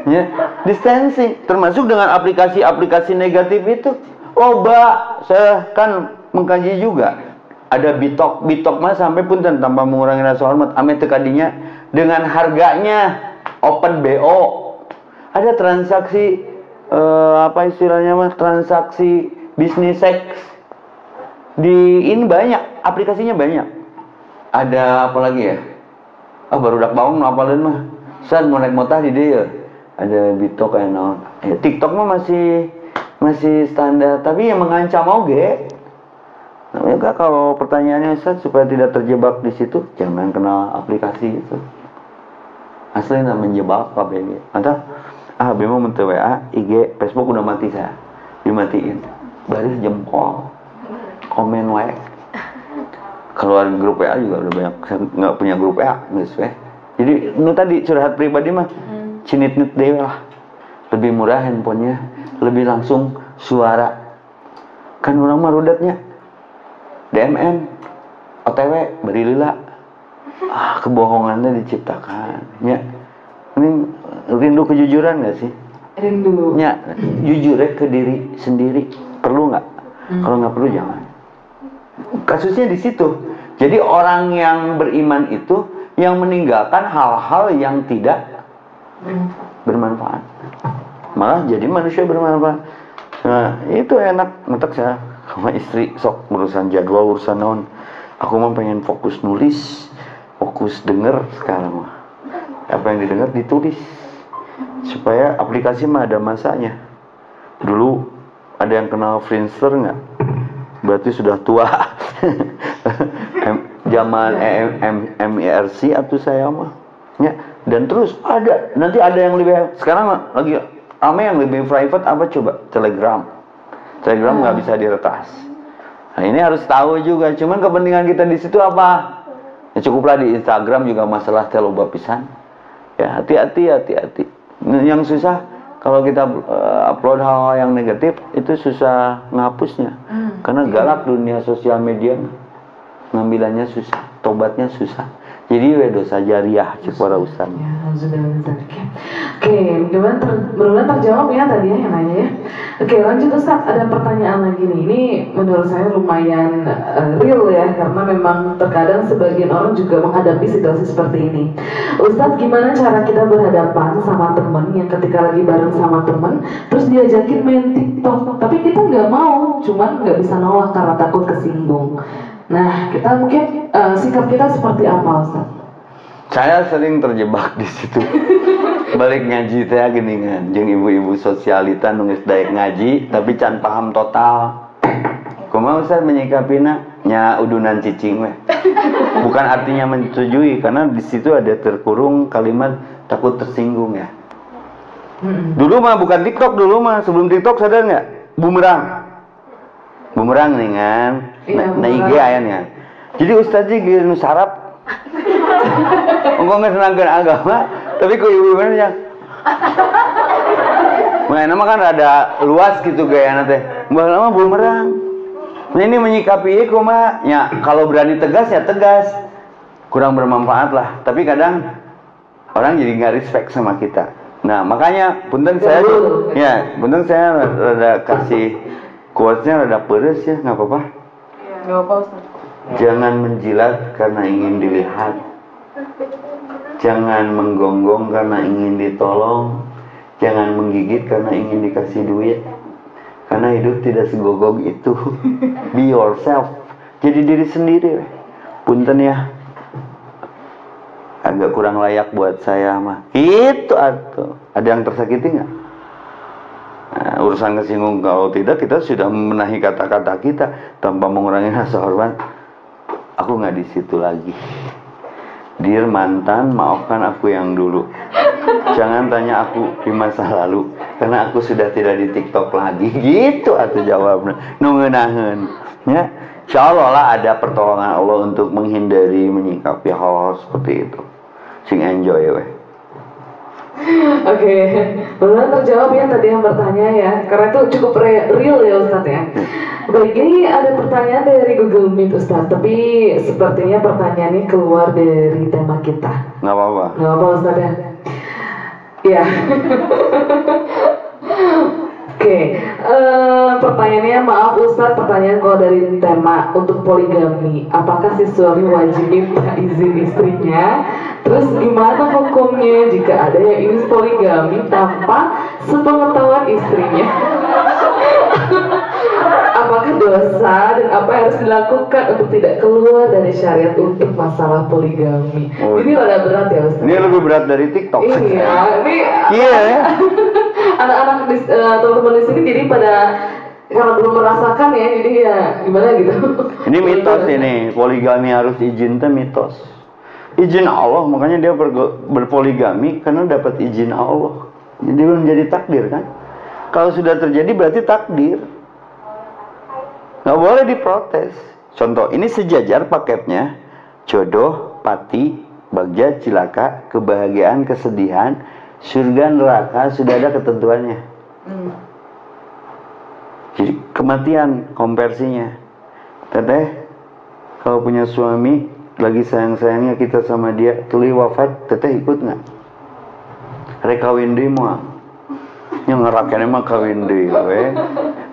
S1: Ya, distancing termasuk dengan aplikasi-aplikasi negatif itu. Loba, saya kan mengkaji juga. Ada bitok mah sampai punten tanpa mengurangi rasa hormat ame teu kadinya dengan harganya open BO. Ada transaksi apa istilahnya mah transaksi bisnis seks. Ini banyak, aplikasinya banyak. Ada apa lagi ya? Baru dak bawang ngapalin mah. Saat mau naik motor di dia. Ada bitok kayak naon. Ya, TikTok mah masih standar, tapi yang mengancam oge. Nah, kalau pertanyaannya Ustaz supaya tidak terjebak di situ, jangan kenal aplikasi itu. Aslinya menjebak KBG. Mantap. Bemo menteu WA, IG, Facebook udah mati saya. Dimatiin. Baris jempol. Komen wae. Keluar grup WA juga udah banyak. Saya nggak punya grup WA, guys. Jadi nu tadi curhat pribadi mah cinit-nit dewe lah. Lebih murah handphonenya, lebih langsung suara. Kan orang mah rudatnya DMN, OTW, beri lila. Kebohongannya diciptakan. Ya. Ini rindu kejujuran nggak sih?
S2: Rindu.
S1: Ya, jujur ya ke diri sendiri. Perlu nggak? Kalau nggak perlu jangan. Kasusnya di situ. Jadi orang yang beriman itu yang meninggalkan hal-hal yang tidak bermanfaat. Malah jadi manusia bermanfaat. Nah, itu enak. Ngetek saya sama istri sok urusan jadwal, urusan naon. Aku mah pengen fokus nulis, fokus denger sekarang mah. Apa yang didengar ditulis. Supaya aplikasi mah ada masanya. Dulu ada yang kenal Friendster nggak? Berarti sudah tua. Zaman MIRC atau saya mah. Ya, dan terus nanti ada yang lebih, sekarang lagi ramai yang lebih private apa coba? Telegram nggak bisa diretas. Nah ini harus tahu juga. Cuman kepentingan kita di situ apa? Ya cukuplah di Instagram juga masalah teloba pisan. Ya hati-hati. Yang susah kalau kita upload hal-hal yang negatif itu susah ngapusnya. Karena galak dunia sosial media, ngambilannya susah, tobatnya susah. Jadi dosa jariah cek para ustaz.
S2: Ya, sudah. Oke, mudah-mudahan terjawab ya tadi yang nanya ya. Oke, lanjut Ustaz, ada pertanyaan lagi nih. Ini menurut saya lumayan real ya, karena memang terkadang sebagian orang juga menghadapi situasi seperti ini. Ustaz, gimana cara kita berhadapan sama temen yang ketika lagi bareng sama temen, terus diajakin main TikTok, tapi kita nggak mau, cuman nggak bisa nolak karena takut kesinggung. Nah, kita mungkin sikap kita seperti apa, Ustaz?
S1: Saya sering terjebak di situ. Balik ngaji teh geuningan jeung ibu-ibu sosialita nu geus daek ngaji tapi can paham total. Kumaha Ustaz menyikapina? Nya udunan cicing we. Bukan artinya menyetujui karena di situ ada terkurung kalimat takut tersinggung ya. Dulu mah bukan TikTok, dulu mah sebelum TikTok sadar nggak? Bumerang nih kan. Nah IG ayahnya. Jadi Ustaz juga nu sarap. Engko ngesenangkeun agama, tapi ku ibu-ibu nya. Nama kan rada luas gitu gayana teh. Mbah lama bumerang. Nah ini menyikapi ieu mah nya kalau berani tegas ya tegas. Kurang bermanfaat lah, tapi kadang orang jadi nggak respect sama kita. Nah, makanya punten saya rada kasih quotes-nya rada pedes ya, nggak apa-apa.
S2: Nggak apa-apa Ustaz.
S1: Jangan menjilat karena ingin dilihat. Jangan menggonggong karena ingin ditolong. Jangan menggigit karena ingin dikasih duit. Karena hidup tidak segogong itu. Be yourself. Jadi diri sendiri. Punten ya. Agak kurang layak buat saya mah. Itu atuh. Ada yang tersakiti nggak? Nah, urusan kesinggung kalau tidak kita sudah memenahi kata-kata kita tanpa mengurangi rasa hormat. aku nggak di situ lagi. Dear mantan, maafkan aku yang dulu. Jangan tanya aku di masa lalu, karena aku sudah tidak di TikTok lagi. Gitu atau jawabnya. Nunggunahen. Ya, insya Allah lah ada pertolongan Allah untuk menghindari menyikapi hal seperti itu. Sing enjoy weh.
S2: Oke, benar terjawab ya tadi yang bertanya ya, karena itu cukup real ya Ustadz ya. Baik, ini ada pertanyaan dari Google Meet Ustadz, tapi sepertinya pertanyaannya keluar dari tema kita.
S1: Nggak apa-apa.
S2: Nggak apa-apa Ustadz ya. Ya. Oke, pertanyaannya maaf Ustadz, pertanyaan kalau dari tema untuk poligami, apakah si suami wajib minta izin istrinya? Terus gimana hukumnya jika ada yang ingin poligami tanpa sepengetahuan istrinya? Apakah dosa dan apa yang harus dilakukan untuk tidak keluar dari syariat untuk masalah poligami?
S1: Oh,
S2: ini rada berat ya Ustadz.
S1: Ini lebih berat dari TikTok.
S2: Iya, ini
S1: Iya ya.
S2: anak-anak teman-teman di sini jadi pada karena belum merasakan ya, jadi ya gimana gitu.
S1: Ini mitos ini, poligami harus izin itu mitos. Izin Allah, makanya dia berpoligami karena dapat izin Allah. Jadi menjadi takdir kan. Kalau sudah terjadi berarti takdir. Nggak boleh diprotes. Contoh, ini sejajar paketnya. Jodoh, pati, bagja, cilaka, kebahagiaan, kesedihan, surga, neraka, sudah ada ketentuannya. Jadi kematian konversinya. Teteh, kalau punya suami lagi sayang-sayangnya kita sama dia, tuli wafat, teteh ikut nggak? Rekawin deui moal. Yang ngerakeun mah kawin deui we.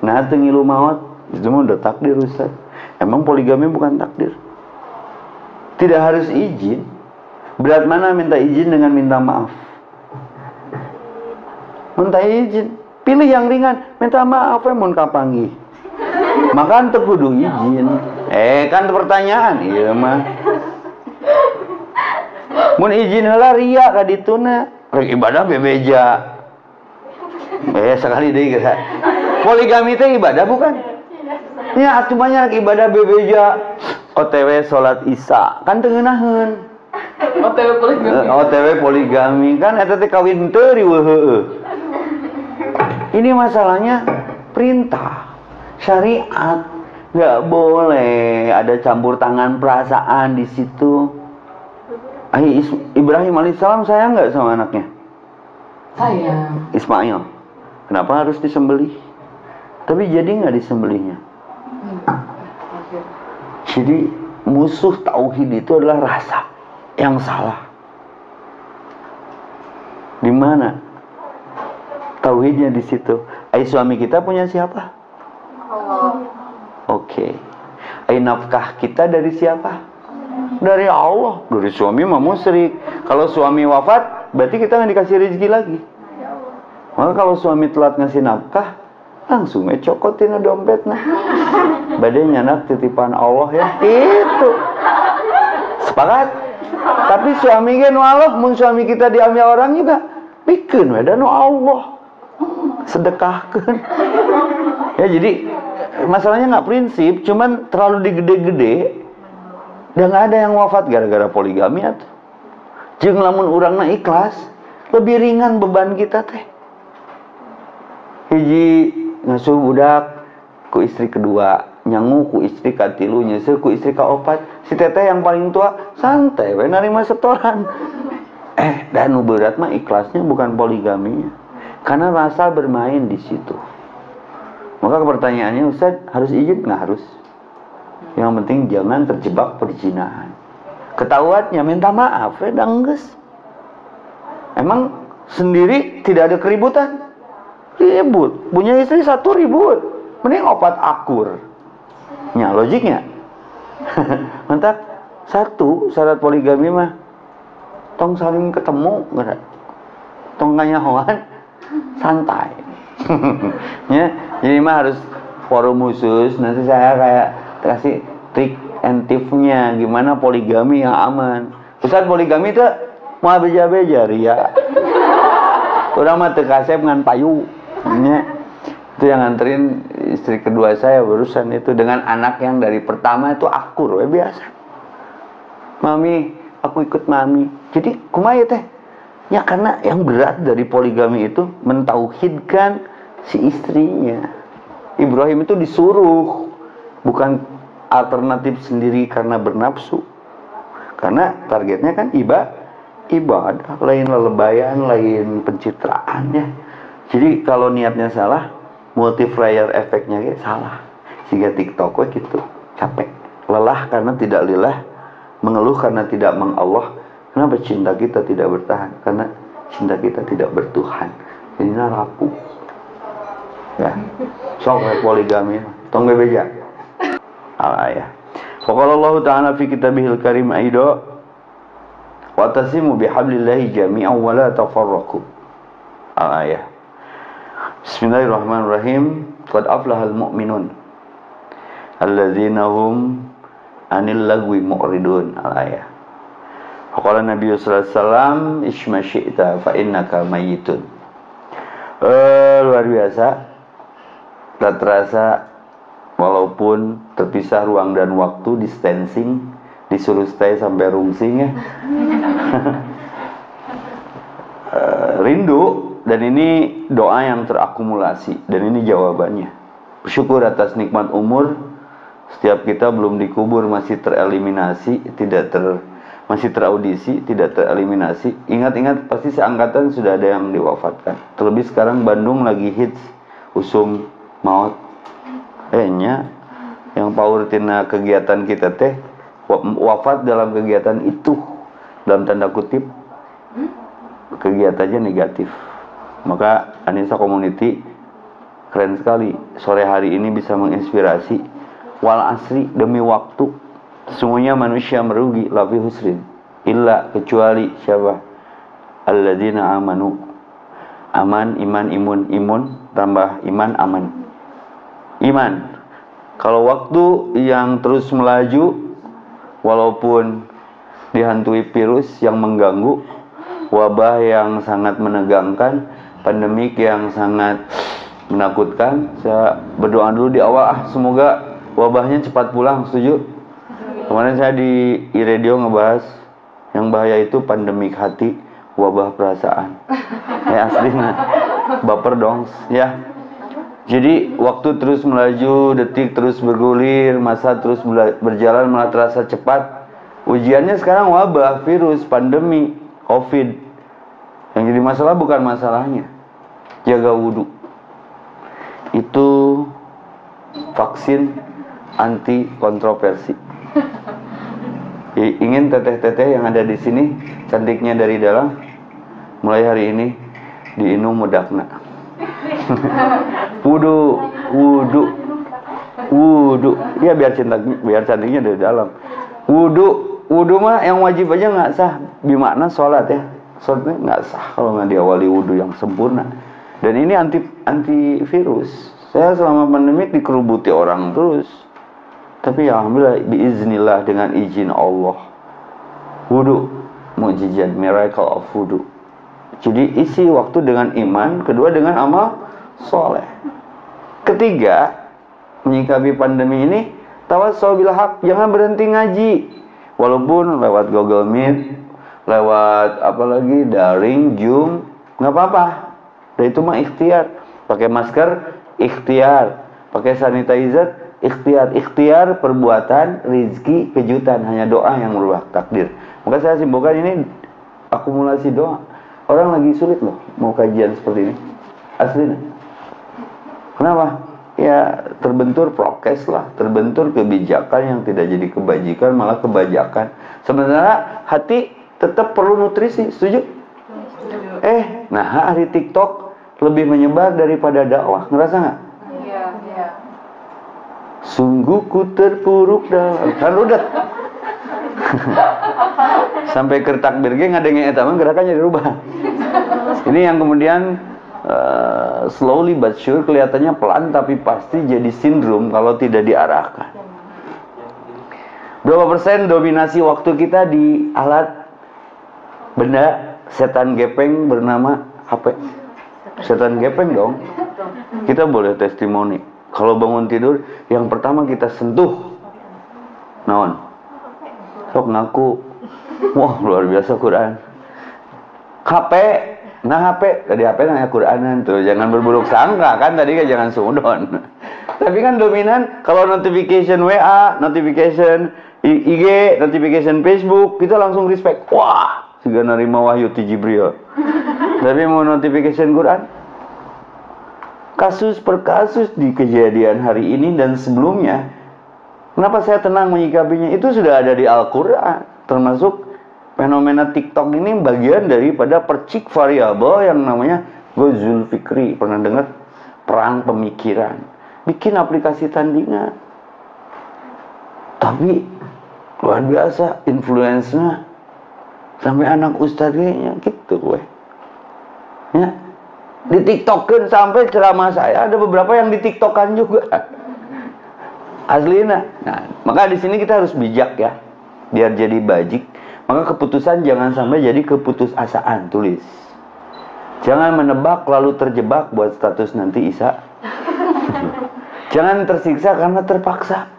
S1: Nah, teu ngilu maot, itu mah udah takdir Ustaz. Emang poligami bukan takdir. Tidak harus izin. Berat mana minta izin dengan minta maaf? Minta izin, pilih yang ringan, minta maaf mun kapanggih. Makan teu kudu izin. Kan pertanyaan ieu mah. Mun izin heula ria ka dituna, rek ibadah bebeja. Sekali deui geus. Poligami teh ibadah bukan? Ya atuh banyak ibadah bebeja. OTW salat Isya kan teu ngeunaheun. OTW poligami kan eta teh kawin teu riweuh heueuh. Ini masalahnya perintah syariat, nggak boleh ada campur tangan perasaan di situ. Ibrahim alaihissalam sayang nggak sama anaknya?
S2: Sayang.
S1: Ismail, kenapa harus disembelih? Tapi jadi nggak disembelihnya? Jadi musuh tauhid itu adalah rasa yang salah. Di mana tauhidnya di situ? Suami kita punya siapa?
S3: Allah.
S1: Oke. Nafkah kita dari siapa? Dari Allah. Dari suami mah musyrik. Kalau suami wafat, berarti kita nggak dikasih rezeki lagi. Maka kalau suami telat ngasih nafkah, langsung cokotin dompetnya. Badai nyanak titipan Allah ya. Itu. Sepakat? Tapi suami kan Allah, mun suami kita diambil orang juga, bikin wedan Allah. Sedekahkan. Ya jadi masalahnya nggak prinsip, cuman terlalu digede-gede. Dan nggak ada yang wafat gara-gara poligami atuh. Jeung lamun urangna ikhlas, lebih ringan beban kita teh. Hiji ngasuh budak ku istri kedua, nyangu ku istri katilu, nyeuseul ku istri kaopat. Si teteh yang paling tua santai we narima setoran. Dan nu berat mah ikhlasnya bukan poligaminya. Karena rasa bermain di situ. Maka pertanyaannya, Ustaz, harus izin? Nggak harus. Yang penting jangan terjebak perzinahan. Ketahuannya minta maaf, geus. Emang sendiri tidak ada keributan? Ribut. Punya istri satu ribut. Mending opat akur. Ya, logiknya. Mantap. Satu syarat poligami mah tong saling ketemu, enggak? Tong nganyahoan. Santai. Ya, jadi mah harus forum khusus. Nanti saya kayak kasih trik and tipsnya gimana poligami yang aman. Ustaz, poligami itu mau beja-beja ria. Orang mah teu kasep ngan payu. Ya. Itu yang nganterin istri kedua saya barusan itu dengan anak yang dari pertama itu akur we biasa. Mami, aku ikut mami. Jadi kumaha teh? Ya karena yang berat dari poligami itu mentauhidkan si istrinya. Ibrahim itu disuruh, bukan alternatif sendiri karena bernafsu. Karena targetnya kan ibadah, lain lelebayan, lain pencitraan ya. Jadi kalau niatnya salah, multiplier efeknya salah. Sehingga TikTok gitu, capek, lelah karena tidak lillah, mengeluh karena tidak mengallah. Kenapa cinta kita tidak bertahan? Karena cinta kita tidak bertuhan. Jadi rapuh. Ya, sok poligami, tong bebeja. Alaya. Faqala Allah Ta'ala fi kitabihil karim aido wa tasimu bihablillahi jami'an wa la tafarraqu. Alaya. Bismillahirrahmanirrahim. Qad aflahal mu'minun alladzina hum anil lagwi mu'ridun. Alaya. Faqala Nabi sallallahu alaihi wasallam isma syi'ta fa innaka mayyitun. Luar biasa. Tak terasa walaupun terpisah ruang dan waktu, distancing, disuruh stay sampai rungsing ya. Rindu, dan ini doa yang terakumulasi, dan ini jawabannya. Bersyukur atas nikmat umur. Setiap kita belum dikubur, masih tereliminasi, masih teraudisi, tidak tereliminasi. Ingat-ingat pasti seangkatan sudah ada yang diwafatkan. Terlebih sekarang Bandung lagi hits usum maut. Yang power tina kegiatan kita teh wafat dalam kegiatan itu, dalam tanda kutip kegiatannya negatif. Maka Anissa Community keren sekali, sore hari ini bisa menginspirasi. Wal asri, demi waktu, sesungguhnya manusia merugi, lafi husrin, illa, kecuali siapa? Alladzina amanu. Aman, iman, imun tambah iman, aman. Iman. Kalau waktu yang terus melaju, walaupun dihantui virus yang mengganggu, wabah yang sangat menegangkan, pandemik yang sangat menakutkan, saya berdoa dulu di awal, semoga wabahnya cepat pulang. Setuju? Kemarin saya di iRadio ngebahas yang bahaya itu pandemik hati, wabah perasaan. Ya aslinya baper dong ya. Jadi waktu terus melaju, detik terus bergulir, masa terus berjalan malah terasa cepat. Ujiannya sekarang wabah, virus, pandemi, COVID. Yang jadi masalah bukan masalahnya, jaga wudhu. Itu vaksin anti kontroversi. Ingin teteh-teteh yang ada di sini cantiknya dari dalam, mulai hari ini diinum mudakna. Wudhu ya biar cantiknya dari dalam. Wudhu mah yang wajib aja nggak sah, bimakna sholat ya, sholatnya nggak sah kalau nggak diawali wudhu yang sempurna. Dan ini anti virus. Saya selama pandemik dikerubuti orang terus, tapi ya alhamdulillah biiznillah, dengan izin Allah, wudhu mukjizat, miracle of wudhu. Jadi isi waktu dengan iman, kedua dengan amal soleh, ketiga menyikapi pandemi ini tawassul bil haq, jangan berhenti ngaji walaupun lewat Google Meet, lewat apalagi daring, Zoom, nggak apa-apa. Dan itu mah ikhtiar. Pakai masker ikhtiar, pakai sanitizer ikhtiar, perbuatan, rizki, kejutan, hanya doa yang merubah takdir. Maka saya simpulkan ini akumulasi doa. Orang lagi sulit loh mau kajian seperti ini, aslinya. Kenapa? Ya terbentur prokes lah, terbentur kebijakan yang tidak jadi kebajikan, malah kebajakan. Sebenarnya hati tetap perlu nutrisi, setuju? Nah hari TikTok lebih menyebar daripada dakwah, ngerasa nggak? Iya. Sungguh ku terpuruk dalam, kan rudet. Sampai kertak birge ngadengin eta mah gerakannya dirubah. Ini yang kemudian slowly but sure, kelihatannya pelan tapi pasti jadi sindrom kalau tidak diarahkan. Berapa persen dominasi waktu kita di alat benda setan gepeng bernama HP? Setan gepeng dong. Kita boleh testimoni. Kalau bangun tidur, yang pertama kita sentuh naon? Sok ngaku Wah, luar biasa Quran. HP, nah HP, tadi HP nanya Quranan tuh, jangan berburuk sangka kan tadi kan jangan sudon. Tapi kan dominan kalau notification WA, notification IG, notification Facebook, kita langsung respect. Wah, sudah nerima wahyu ti Jibril. Tapi mau notification Quran, kasus per kasus di kejadian hari ini dan sebelumnya, kenapa saya tenang menyikapinya? Itu sudah ada di Al-Quran. Termasuk fenomena TikTok ini bagian daripada percik variabel yang namanya ghazul fikri. Pernah dengar? Perang pemikiran. Bikin aplikasi tandingan. Tapi luar biasa influence-nya. Sampai anak ustadznya gitu weh. Ya. Di TikTokin sampai ceramah saya ada beberapa yang di TikTokan juga. Aslina. Nah, maka di sini kita harus bijak ya. Biar jadi bajik. Maka keputusan jangan sampai jadi keputusasaan, tulis. Jangan menebak lalu terjebak buat status nanti Isa. Jangan tersiksa karena terpaksa.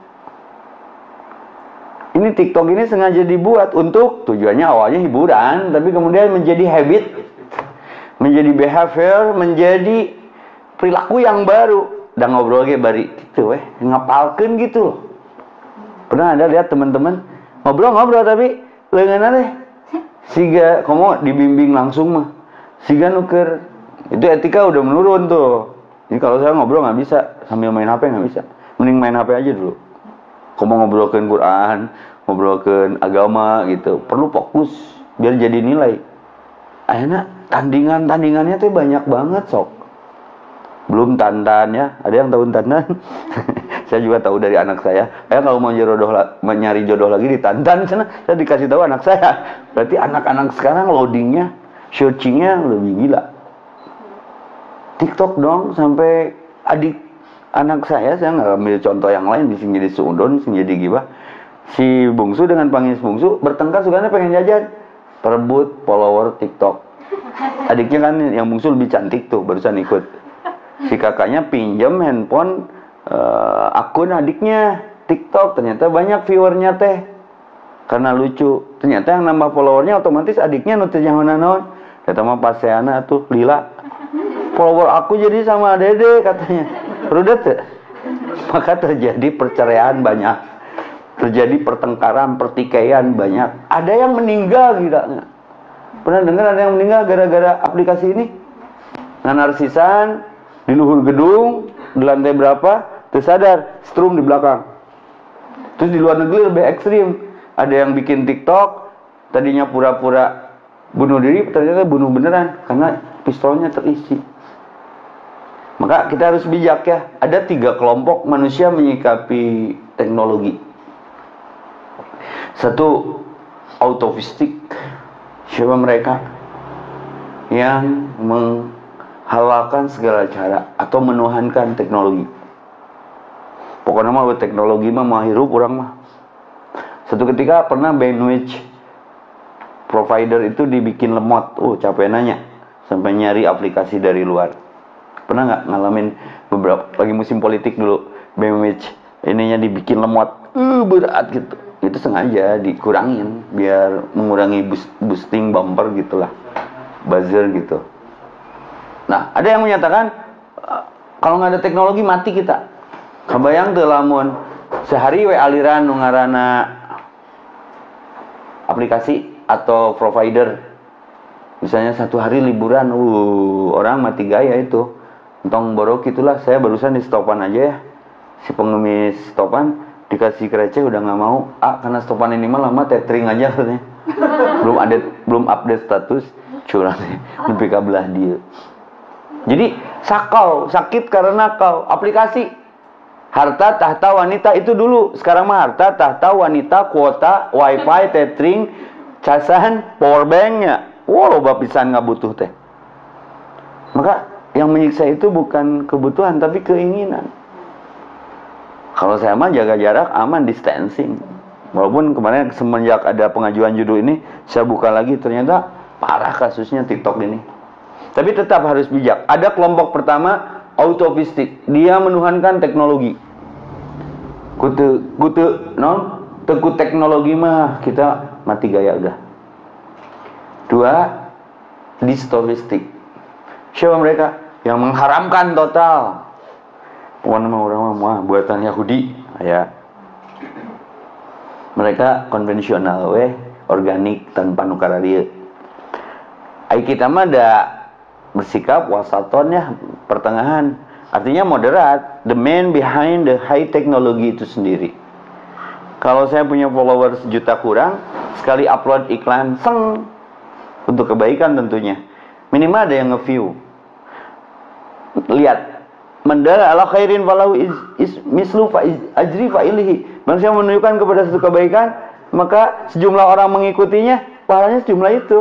S1: Ini TikTok ini sengaja dibuat untuk tujuannya awalnya hiburan, tapi kemudian menjadi habit, menjadi behavior, menjadi perilaku yang baru. Dan ngobrol kayak bari gitu ngapalkeun gitu loh. Pernah ada lihat teman-teman ngobrol tapi leungeunna teh siga komo dibimbing langsung mah. Siga nuker. Itu etika udah menurun tuh. Jadi kalau saya ngobrol nggak bisa sambil main HP nggak bisa. Mending main HP aja dulu. Komo ngobrolkeun Quran, ngobrolkeun agama gitu. Perlu fokus biar jadi nilai. Akhirnya tandingannya tuh banyak banget sok. Belum tantan ya. Ada yang tahu tantan? Saya juga tahu dari anak saya. Kalau mau nyari jodoh lagi di tantan sana, saya dikasih tahu anak saya. Berarti anak-anak sekarang loadingnya, searchingnya lebih gila. TikTok dong sampai anak saya nggak ambil contoh yang lain, di sini jadi suudon, di sini jadi gibah. Si bungsu dengan pangis bungsu bertengkar, sukanya pengen jajan, perebut follower TikTok. Adiknya kan yang bungsu lebih cantik tuh, barusan ikut. Si kakaknya pinjam handphone akun adiknya TikTok, ternyata banyak viewernya teh karena lucu. Ternyata yang nambah followernya otomatis adiknya nutnya naon. Kata mah paseana tuh lila. Follower aku jadi sama dede katanya. Rudet ya? Maka terjadi perceraian banyak. Terjadi pertengkaran, pertikaian banyak. Ada yang meninggal gila. Pernah dengar ada yang meninggal gara-gara aplikasi ini? Narsisan di luhur gedung, di lantai berapa, tersadar, strum di belakang. Terus di luar negeri lebih ekstrim. Ada yang bikin TikTok, tadinya pura-pura bunuh diri, ternyata bunuh beneran, karena pistolnya terisi. Maka kita harus bijak ya. Ada 3 kelompok manusia menyikapi teknologi. 1, autofistik. Siapa mereka? Yang menghalalkan segala cara atau menuhankan teknologi. Pokoknya mah teknologi mah mau hirup orang mah. Satu ketika pernah bandwidth provider itu dibikin lemot. Capek nanya. Sampai nyari aplikasi dari luar. Pernah nggak ngalamin beberapa lagi musim politik dulu, bandwidth ininya dibikin lemot, berat gitu. Itu sengaja dikurangin biar mengurangi boosting bumper gitulah, buzzer gitu. Nah, ada yang menyatakan kalau nggak ada teknologi mati kita. Kebayang tuh lamun sehari we aliran nu ngaranna aplikasi atau provider. Misalnya 1 hari liburan, orang mati gaya itu. Entong borok itulah, saya barusan di stopan aja ya. Si pengemis stopan dikasih receh udah nggak mau. Karena stopan ini mah lama tethering aja katanya. belum update status, curang lebih kabelah dia. Jadi sakit karena nakal. Aplikasi harta tahta wanita itu dulu, sekarang mah harta tahta wanita, kuota, wifi, tethering, casan, powerbanknya. Loba pisan nggak butuh teh. Maka yang menyiksa itu bukan kebutuhan tapi keinginan. Kalau saya mah jaga jarak, aman, distancing. Walaupun kemarin semenjak ada pengajuan judul ini, saya buka lagi, ternyata parah kasusnya TikTok ini. Tapi tetap harus bijak. Ada kelompok pertama, autofistik. Dia menuhankan teknologi. Teku teknologi mah kita mati gaya udah. 2, distoristik. Siapa mereka? Yang mengharamkan total. Pokoknya orang mah buatan Yahudi, ya. Mereka konvensional organik tanpa nukararia. Ai kita mah ada bersikap wasaton ya, pertengahan. Artinya moderat, the man behind the high technology itu sendiri. Kalau saya punya followers juta kurang, sekali upload iklan, seng, untuk kebaikan tentunya. Minimal ada yang nge-view. Lihat, mandala ala khairin falahu mislu ajri fa'ilihi. Manusia menunjukkan kepada satu kebaikan, maka sejumlah orang mengikutinya, pahalanya sejumlah itu.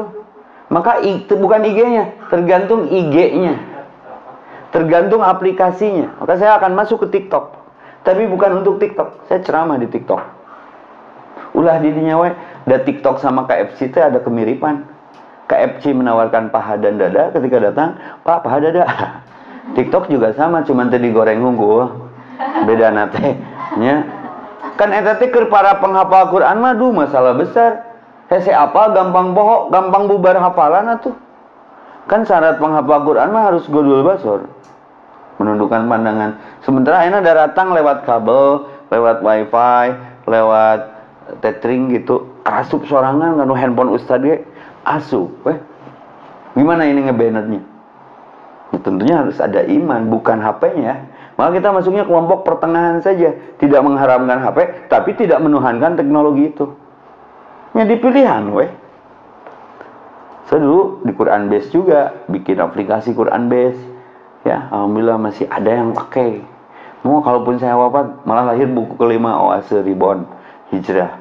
S1: Maka itu bukan IG-nya, tergantung IG-nya. Tergantung aplikasinya. Maka saya akan masuk ke TikTok. Tapi bukan untuk TikTok, saya ceramah di TikTok. Ulah didinya da TikTok sama KFC itu ada kemiripan. KFC menawarkan paha dan dada, ketika datang, Pak, paha dada. TikTok juga sama, cuman tadi goreng unggul. Beda nate. Ya. Kan eta teh keur para penghafal Quran mah masalah besar. Hese apa gampang bohong, gampang bubar hafalan atuh. Kan syarat penghafal Quran mah harus godul basor. Menundukkan pandangan. Sementara enak datang lewat kabel, lewat wifi, lewat tethering gitu. Asup sorangan nganu handphone ustad ge asup. Gimana ini ngebannernya? Ya, tentunya harus ada iman, bukan HP-nya. Maka kita masuknya kelompok pertengahan saja. Tidak mengharamkan HP, tapi tidak menuhankan teknologi itu. Jadi pilihan, Saya dulu di Quran Base juga bikin aplikasi Quran Base. Ya, alhamdulillah masih ada yang pakai. Mau kalaupun saya wafat, malah lahir buku kelima Oase Reborn Hijrah.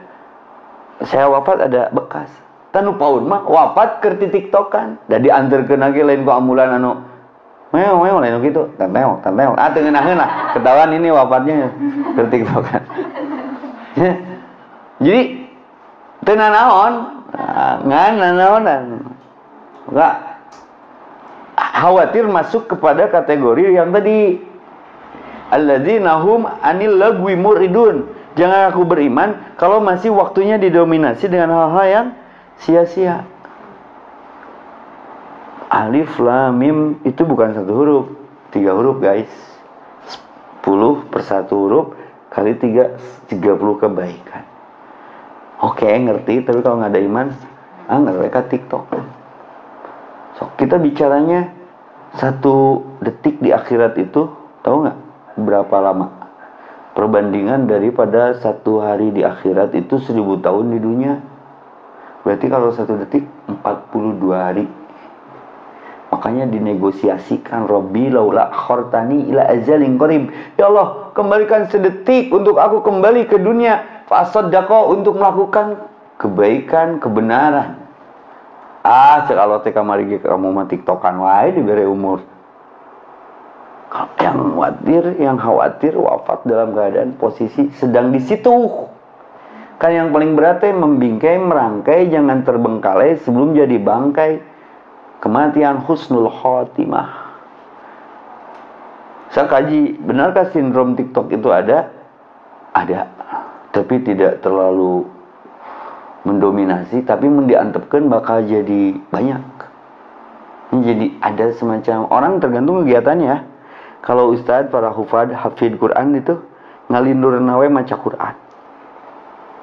S1: Saya wafat ada bekas. Tanu paun mah wafat keur ti TikTokan. Da dianterkeun lagi lain ku ambulan anu meo lain gitu. Tanteo. Teu ngeunaheun lah. Ketahuan ini wafatnya keur TikTokan. Jadi teu nanaon, ngan nanaonan. Enggak khawatir masuk kepada kategori yang tadi alladzina hum anil lagwi muridun. Jangan aku beriman kalau masih waktunya didominasi dengan hal-hal yang sia-sia. Alif lam mim itu bukan satu huruf, 3 huruf guys. 10 per 1 huruf kali 3 30 kebaikan. Oke, ngerti, tapi kalau nggak ada iman, mereka TikTok. So, kita bicaranya 1 detik di akhirat itu, tahu nggak berapa lama? Perbandingan daripada 1 hari di akhirat itu 1000 tahun di dunia. Berarti kalau 1 detik 42 hari. Makanya dinegosiasikan, Rabbi laula akhartani ila ajalin qarib. Ya Allah, kembalikan sedetik untuk aku kembali ke dunia. Fasaddaqo untuk melakukan kebaikan, kebenaran. Cek Allah teh kamari ge kamu mah TikTokan wae dibere umur. Yang khawatir wafat dalam keadaan posisi sedang di situ. Kan yang paling berat teh membingkai, merangkai, jangan terbengkalai sebelum jadi bangkai. Kematian husnul khotimah. Saya kaji, benarkah sindrom TikTok itu ada? Ada. Tapi tidak terlalu mendominasi, tapi mendiantepkan bakal jadi banyak. Jadi ada semacam orang tergantung kegiatannya. Kalau ustadz, para hafid Quran itu ngalindur nawe maca Quran.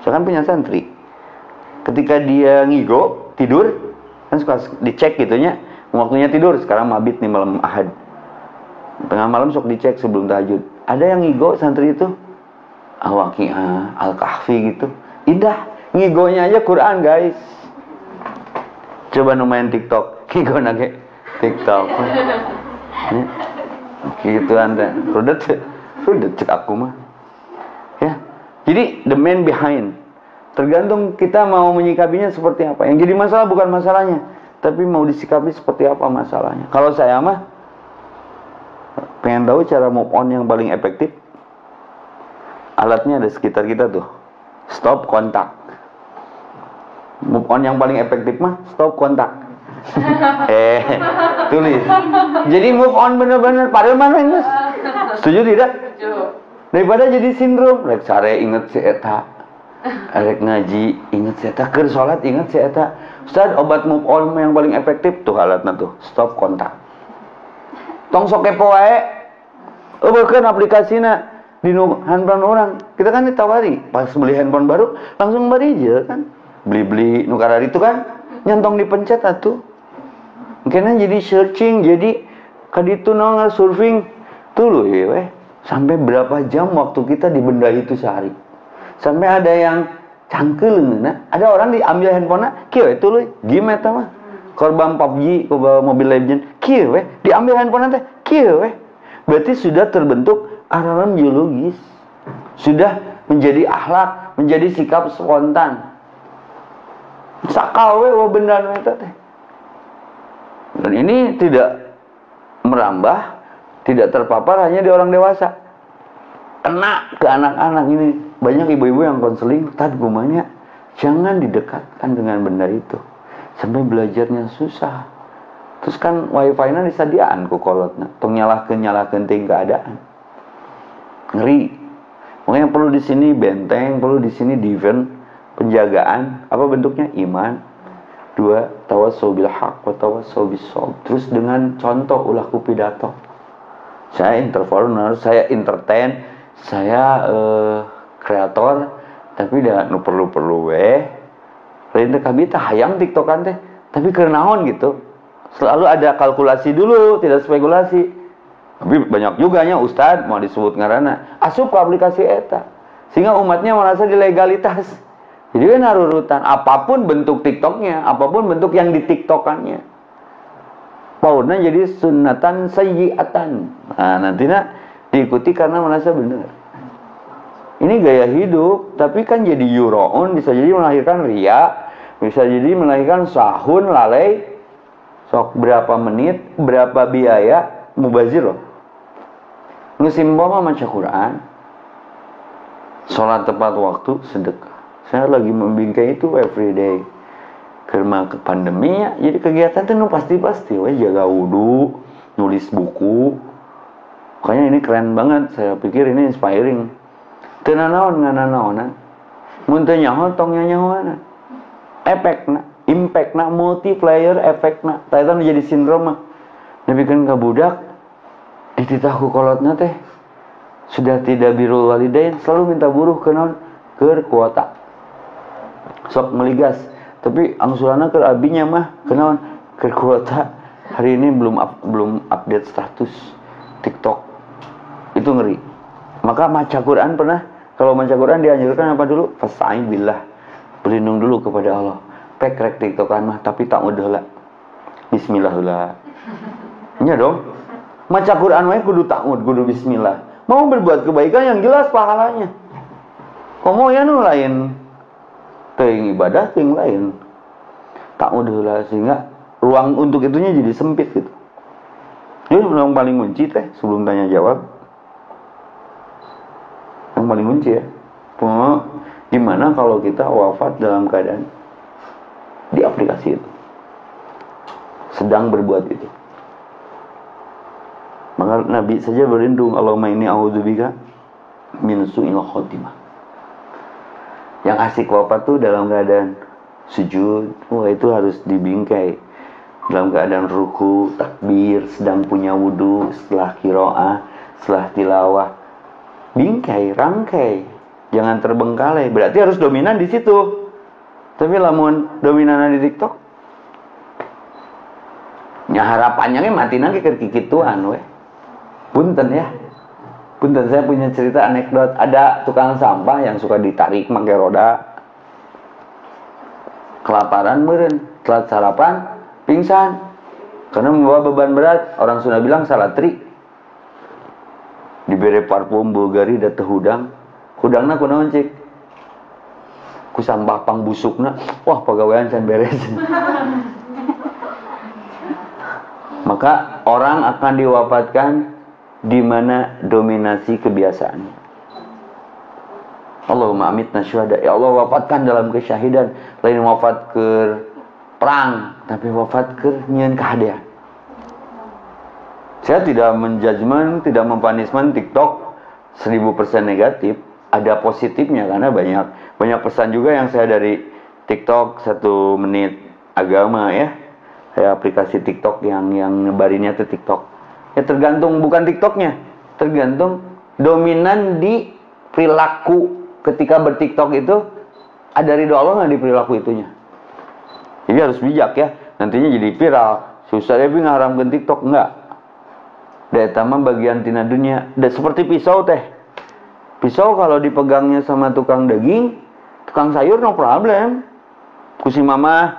S1: Saya kan punya santri. Ketika dia ngigo tidur, kan suka dicek gitunya, waktunya tidur. Sekarang mabit nih malam Ahad. Tengah malam sok dicek sebelum tahajud. Ada yang ngigo santri itu Al-Waqi'ah, Al-Kahfi gitu. Indah, ngigonya aja Quran guys. Coba main TikTok, ngigo nage TikTok. Gitu anda, udah cek aku mah. Ya, jadi the man behind. Tergantung kita mau menyikapinya seperti apa. Yang jadi masalah bukan masalahnya, tapi mau disikapi seperti apa masalahnya. Kalau saya mah pengen tahu cara move on yang paling efektif. Alatnya ada sekitar kita tuh. Stop kontak. Move on yang paling efektif mah stop kontak. Tulis. Jadi move on bener-bener padahal mana ini? Setuju tidak? Setuju. Daripada jadi sindrom. Rek sare inget si eta. Arek ngaji inget saya tak keur salat inget saya tak Ustaz obat move on yang paling efektif tuh alatna tuh stop kontak tong sok kepo wae eueukeun aplikasina di handphone orang kita kan ditawari pas beli handphone baru langsung bari aja kan beli nu karari itu kan nyantong dipencet atuh mungkin jadi searching jadi kaditu naon surfing tuh loh ya weh sampai berapa jam waktu kita di benda itu sehari sampai ada yang cangkel nah ada orang diambil handphonenya kieu itu loh game eta mah korban PUBG korban Mobile Legend kieu weh diambil handphonenya teh kieu weh berarti sudah terbentuk alarm biologis sudah menjadi akhlak menjadi sikap spontan sakal weh benda eta teh dan ini tidak merambah tidak terpapar hanya di orang dewasa kena ke anak-anak ini banyak ibu-ibu yang konseling tad gumanya jangan didekatkan dengan benda itu sampai belajarnya susah terus kan wifi-nya disadiaan ku kolotna tong nyalahkeun ting keadaan ngeri makanya perlu di sini benteng perlu di sini defense penjagaan apa bentuknya iman 2 tawassaw bil haq wa tawassaw bis shawab terus dengan contoh ulah ku pidato saya entrepreneur saya entertain saya kreator tapi dah nu perlu weh lain teh kabita hayang tiktokan teh tapi keur naon gitu selalu ada kalkulasi dulu tidak spekulasi tapi banyak juga nya ustad mau disebut ngaranna asup ke aplikasi eta sehingga umatnya merasa dilegalitas jadi kan narurutan apapun bentuk tiktoknya apapun bentuk yang di tiktokannya paurna jadi sunnatan sayyiatan nah nantinya diikuti karena merasa benar ini gaya hidup tapi kan jadi yuraun bisa jadi melahirkan ria bisa jadi melahirkan sahun lalai sok berapa menit berapa biaya mubazir loh ngusimbol mah maca Quran sholat tepat waktu sedekah saya lagi membingkai itu everyday karena pandemi ya jadi kegiatan itu pasti weh jaga wudu nulis buku makanya ini keren banget saya pikir ini inspiring teu nanaon ngananaonan mun teu nyaho tong nyanyahoana efekna impactna multiplier efekna tah eta jadi sindrom mah nepikeun ka budak dititah ku kolotna teh sudah tidak birrul walidain selalu minta buruh ke naon keur kuota sok meligas tapi angsuranna keur abinya mah ke naon keur kuota hari ini belum update status TikTok itu ngeri maka maca Quran pernah kalau maca Quran dianjurkan apa dulu fasta'in billah berlindung dulu kepada Allah pek rek tiktokan mah tapi tak udah lah bismillah lah nya dong maca Quran wae kudu ta'ud kudu bismillah mau berbuat kebaikan yang jelas pahalanya komo ya nu lain teuing ibadah teuing lain ta'ud lah sehingga ruang untuk itunya jadi sempit gitu jadi yang paling kunci teh sebelum tanya jawab yang paling kunci ya gimana kalau kita wafat dalam keadaan di aplikasi itu sedang berbuat itu maka Nabi saja berlindung Allahumma inni a'udzubika min su'il khotimah yang asik wafat tuh dalam keadaan sujud itu harus dibingkai dalam keadaan ruku takbir sedang punya wudu setelah qiraah setelah tilawah bingkai, rangkai, jangan terbengkalai. Berarti harus dominan di situ. Tapi lamun dominan di TikTok, nya harapannya ge mati nage keur kikituan we. Punten ya. Punten saya punya cerita anekdot ada tukang sampah yang suka ditarik pakai roda. Kelaparan meureun, telat sarapan, pingsan. Karena membawa beban berat, orang Sunda bilang salatri. Diberi parfum Bulgari da teu hudang hudangna kunaon cik ku sampah pang busukna wah pagawean can beres maka orang akan diwafatkan di mana dominasi kebiasaannya Allahumma amitna syuhada ya Allah wafatkan dalam kesyahidan lain wafat ke perang tapi wafat ke nyieun kahadean saya tidak menjudgment, tidak mempunishment TikTok 1000% negatif. Ada positifnya karena banyak Banyak pesan juga yang saya dari TikTok 1 menit agama ya. Kayak aplikasi TikTok yang nyebarinnya tuh TikTok. Ya tergantung, bukan TikToknya, tergantung dominan di perilaku ketika berTikTok itu ada ridho Allah nggak di perilaku itunya. Jadi harus bijak ya. Nantinya jadi viral. Susah ya ngaramkan TikTok enggak. Daya tamam bagian tina dunia. Seperti pisau teh. Pisau kalau dipegangnya sama tukang daging, tukang sayur no problem. Kusi mama.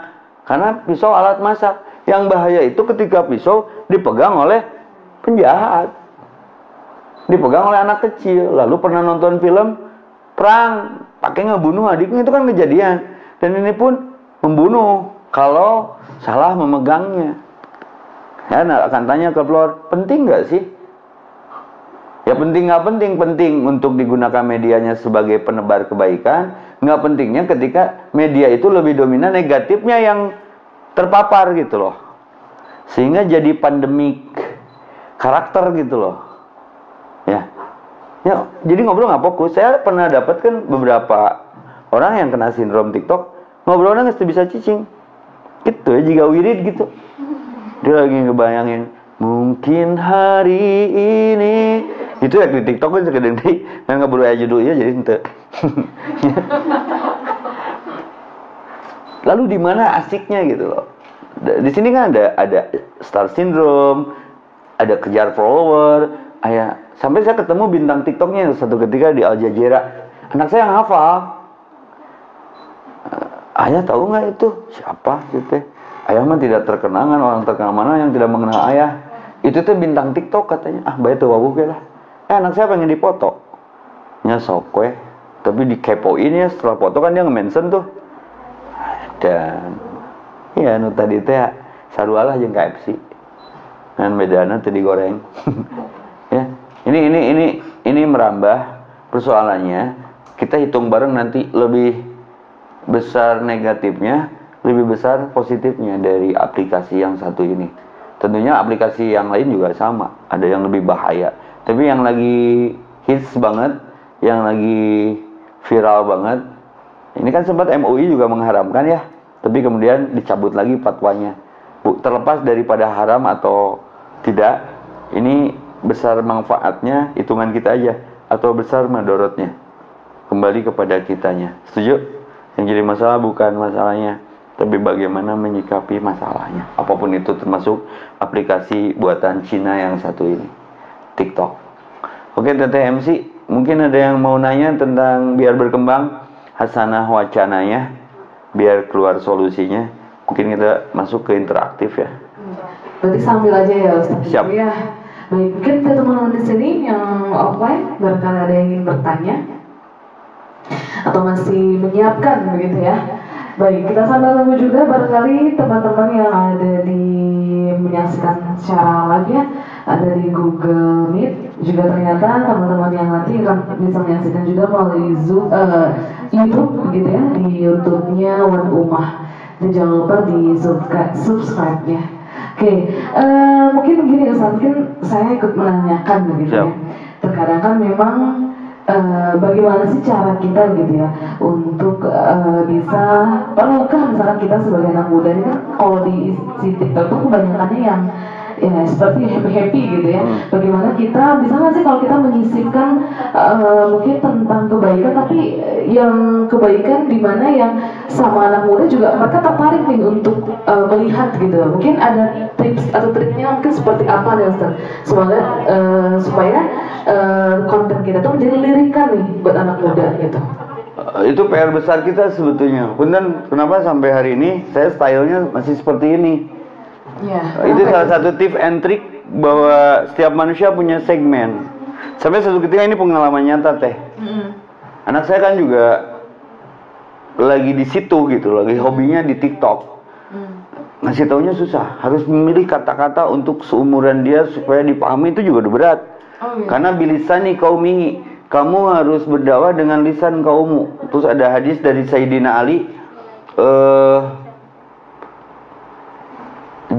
S1: Karena pisau alat masak. Yang bahaya itu ketika pisau dipegang oleh penjahat. Dipegang oleh anak kecil. Lalu pernah nonton film perang pakai ngebunuh adiknya, itu kan kejadian. Dan ini pun membunuh kalau salah memegangnya. Ya, nah, akan tanya ke Flor, penting nggak sih? Ya penting nggak penting, penting untuk digunakan medianya sebagai penebar kebaikan. Nggak pentingnya ketika media itu lebih dominan negatifnya yang terpapar gitu loh. Sehingga jadi pandemik karakter gitu loh. Ya, ya jadi ngobrol nggak fokus. Saya pernah dapatkan beberapa orang yang kena sindrom TikTok, ngobrolnya nggak bisa cicing. Gitu ya, jika wirid gitu. Dia lagi ngebayangin mungkin hari ini itu ya di TikTok kan sekedar nih kan ngobrol aja dulu ya jadi ente. Lalu di mana asiknya gitu loh. Di sini kan ada star syndrome, ada kejar follower, sampai saya ketemu bintang TikToknya satu ketika di Al Jazeera. Anak saya yang hafal. Ayah tahu nggak itu siapa gitu? Ayah mah tidak terkenal, kan orang terkenal mana yang tidak mengenal ayah. Itu tuh bintang TikTok katanya. Ah, baik tuh wabuh lah. Anak saya pengen dipoto. Nyesok we. Tapi dikepoin ya setelah foto kan dia nge-mention tuh. Dan ya nu tadi teh sarualah jeung KFC. Kan bedana teu digoreng. Ya. Ini merambah persoalannya. Kita hitung bareng nanti lebih besar negatifnya, lebih besar positifnya dari aplikasi yang satu ini. Tentunya aplikasi yang lain juga sama, ada yang lebih bahaya. Tapi yang lagi hits banget, yang lagi viral banget, ini kan sempat MUI juga mengharamkan ya, tapi kemudian dicabut lagi fatwanya. Terlepas daripada haram atau tidak, ini besar manfaatnya, hitungan kita aja, atau besar madorotnya, kembali kepada kitanya. Setuju? Yang jadi masalah bukan masalahnya, tapi bagaimana menyikapi masalahnya. Apapun itu, termasuk aplikasi buatan Cina yang satu ini, TikTok. Oke, Teteh MC, mungkin ada yang mau nanya tentang biar berkembang hasanah wacananya, biar keluar solusinya. Mungkin kita masuk ke interaktif ya.
S2: Berarti sambil aja ya Ustaz.
S1: Siap.
S2: Ya. Baik, mungkin teman-teman di sini yang offline barangkali ada yang ingin bertanya atau masih menyiapkan begitu ya. Baik, kita sambil tunggu juga barangkali teman-teman yang ada di menyaksikan secara live ya, ada di Google Meet, juga ternyata teman-teman yang nanti akan bisa menyaksikan juga melalui Zoom, YouTube gitu ya, di YouTube-nya Wan Umah. Dan jangan lupa di subscribe ya. Oke, mungkin begini Ustaz, mungkin saya ikut menanyakan begitu ya. Terkadang kan memang bagaimana sih cara kita gitu ya untuk bisa perlukah misalkan kita sebagai anak muda ini kan kalau di TikTok tuh kebanyakannya yang ya seperti happy gitu ya. Bagaimana kita bisa nggak sih kalau kita menyisipkan mungkin tentang kebaikan, tapi yang kebaikan di mana yang sama anak muda juga mereka tertarik nih untuk melihat gitu. Mungkin ada tips atau triknya mungkin seperti apa nih Ustaz? Semoga supaya konten kita tuh menjadi lirikan nih buat anak muda gitu.
S1: Itu PR besar kita sebetulnya. Punten, kenapa sampai hari ini saya stylenya masih seperti ini?
S2: Ya,
S1: itu salah satu tips and trick bahwa setiap manusia punya segmen. Sampai satu ketika ini pengalaman nyata teh. Anak saya kan juga lagi di situ gitu, lagi hobinya di TikTok. Ngasih taunya susah, harus memilih kata-kata untuk seumuran dia supaya dipahami, itu juga udah berat. Karena bilisani kaumihi, kamu harus berdakwah dengan lisan kaummu. Terus ada hadis dari Sayyidina Ali,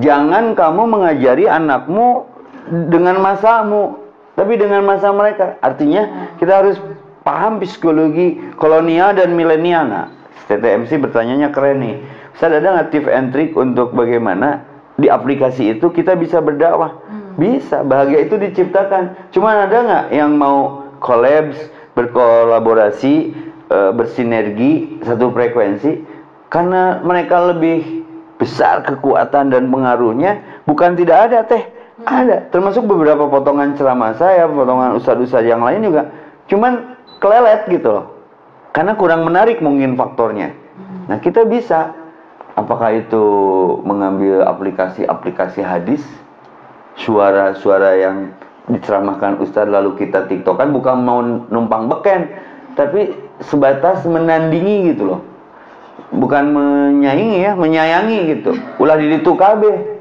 S1: jangan kamu mengajari anakmu dengan masamu, tapi dengan masa mereka. Artinya kita harus paham psikologi kolonial dan milenial. Nah, TTMC bertanyanya keren nih. Ustaz, ada nggak tips and trick untuk bagaimana di aplikasi itu kita bisa berdakwah? Bisa, bahagia itu diciptakan. Cuman ada nggak yang mau collabs, berkolaborasi, bersinergi, satu frekuensi? Karena mereka lebih besar kekuatan dan pengaruhnya, bukan tidak ada teh. Ada, termasuk beberapa potongan ceramah saya, potongan ustadz-ustadz yang lain juga. Cuman kelelet gitu loh. Karena kurang menarik mungkin faktornya. Nah, kita bisa, apakah itu mengambil aplikasi-aplikasi hadis, suara-suara yang diceramahkan ustadz lalu kita tiktokan, bukan mau numpang beken, tapi sebatas menandingi gitu loh. Bukan menyaingi ya, menyayangi gitu. Ulah di ditu kabeh.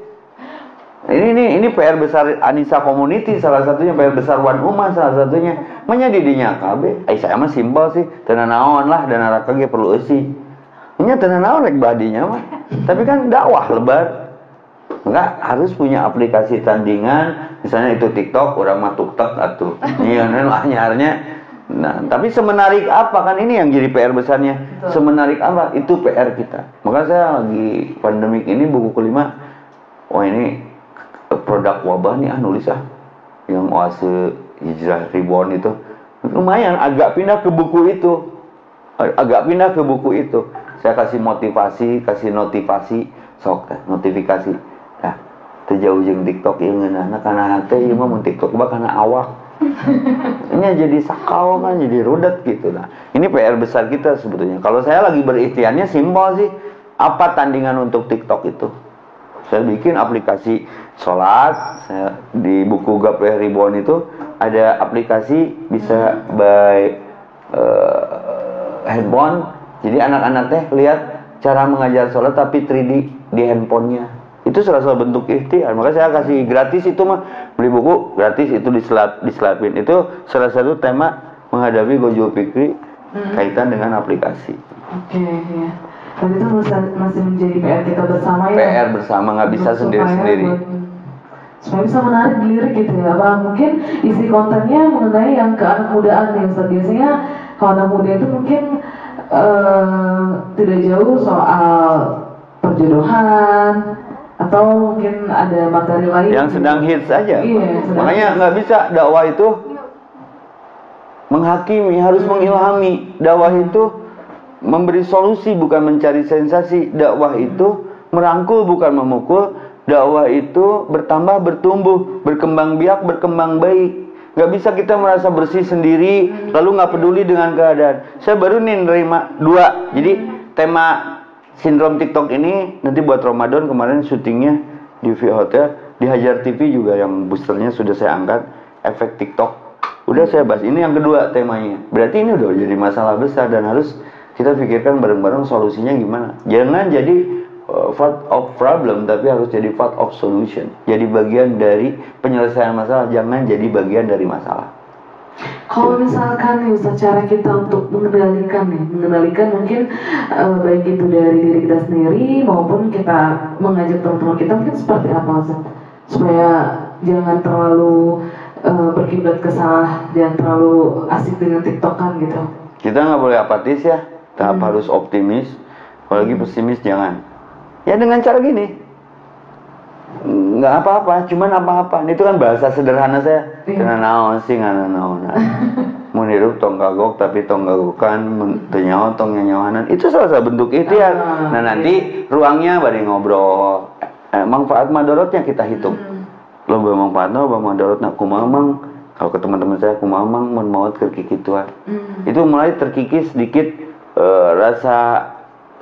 S1: Ini PR besar Anissa Community, salah satunya PR besar Wan Umar, salah satunya menyadidinya KB. Saya mah simpel sih, tenan naon lah, dan neraka ge perlu eusi. Nya tenan naon rek badinya mah. Tapi kan dakwah lebar. Enggak harus punya aplikasi tandingan, misalnya itu TikTok, orang mah tuktek atuh. Iya, nyarnya. Nah, tapi semenarik apa kan ini yang jadi PR besarnya? Semenarik apa? Itu PR kita. Maka saya lagi pandemik ini buku kelima, wah ini produk wabah nih nulis yang Oase Hijrah Reborn itu lumayan agak pindah ke buku itu, saya kasih motivasi, kasih notifikasi sok notifikasi nah terjauh jeung TikTok ieu ngeunahna kana hate ieu mah mun TikTok mah kana awak ini jadi sakau kan, jadi rudet gitu. Nah ini PR besar kita sebetulnya. Kalau saya lagi berikhtiarnya simpel sih, apa tandingan untuk TikTok itu? Saya bikin aplikasi sholat. Saya, di buku Gapleh Ribuan itu ada aplikasi bisa by handphone. Jadi anak-anak teh lihat cara mengajar sholat tapi 3D di handphonenya. Itu salah satu bentuk ikhtiar. Maka saya kasih gratis itu mah, beli buku gratis itu diselapin. Itu salah satu tema menghadapi Gojo Fikri kaitan dengan aplikasi.
S2: Oke, ya. Dan itu masih menjadi PR kita bersama ya.
S1: PR bersama, nggak bisa sendiri-sendiri.
S2: Supaya bisa menarik dilirik gitu ya. Apa mungkin isi kontennya mengenai yang ke anak mudaan nih Ustaz. Biasanya kalau anak muda itu mungkin tidak jauh soal perjodohan atau mungkin ada materi lain
S1: yang sedang hits saja.
S2: Iya,
S1: makanya nggak bisa dakwah itu menghakimi, harus mengilhami. Dakwah itu memberi solusi, bukan mencari sensasi. Dakwah itu merangkul, bukan memukul. Dakwah itu bertambah, bertumbuh, berkembang biak, berkembang baik. Gak bisa kita merasa bersih sendiri lalu gak peduli dengan keadaan. Saya baru nih nerima 2. Jadi tema sindrom TikTok ini nanti buat Ramadan, kemarin syutingnya di V Hotel, di Hajar TV juga yang boosternya sudah saya angkat, efek TikTok. Udah saya bahas, ini yang kedua temanya. Berarti ini udah jadi masalah besar dan harus kita pikirkan bareng-bareng solusinya gimana. Jangan jadi part of problem, tapi harus jadi part of solution. Jadi bagian dari penyelesaian masalah, jangan jadi bagian dari masalah.
S2: Kalau misalkan nih Ustaz, cara kita untuk mengendalikan mungkin baik itu dari diri kita sendiri maupun kita mengajak teman-teman kita, mungkin seperti apa Ustaz? Supaya jangan terlalu berkiblat ke salah, jangan terlalu asik dengan TikTokan gitu.
S1: Kita nggak boleh apatis ya. Tahap harus optimis, kalau lagi pesimis jangan. Ya dengan cara gini, nggak apa-apa, cuman apa-apa. Itu kan bahasa sederhana saya. Karena naon sih nggak naon. Mun hirup tong kagok tapi tong gagokan, ternyawa tong nyanyawanan. Itu salah satu bentuk ikhtiar. Nah nanti ruangnya bari ngobrol. Manfaat madorotnya kita hitung. Loba manfaatnya, loba madorotnya. Kumamang, kalau ke teman-teman saya kumamang mau kerkikituan. Itu mulai terkikis sedikit. Rasa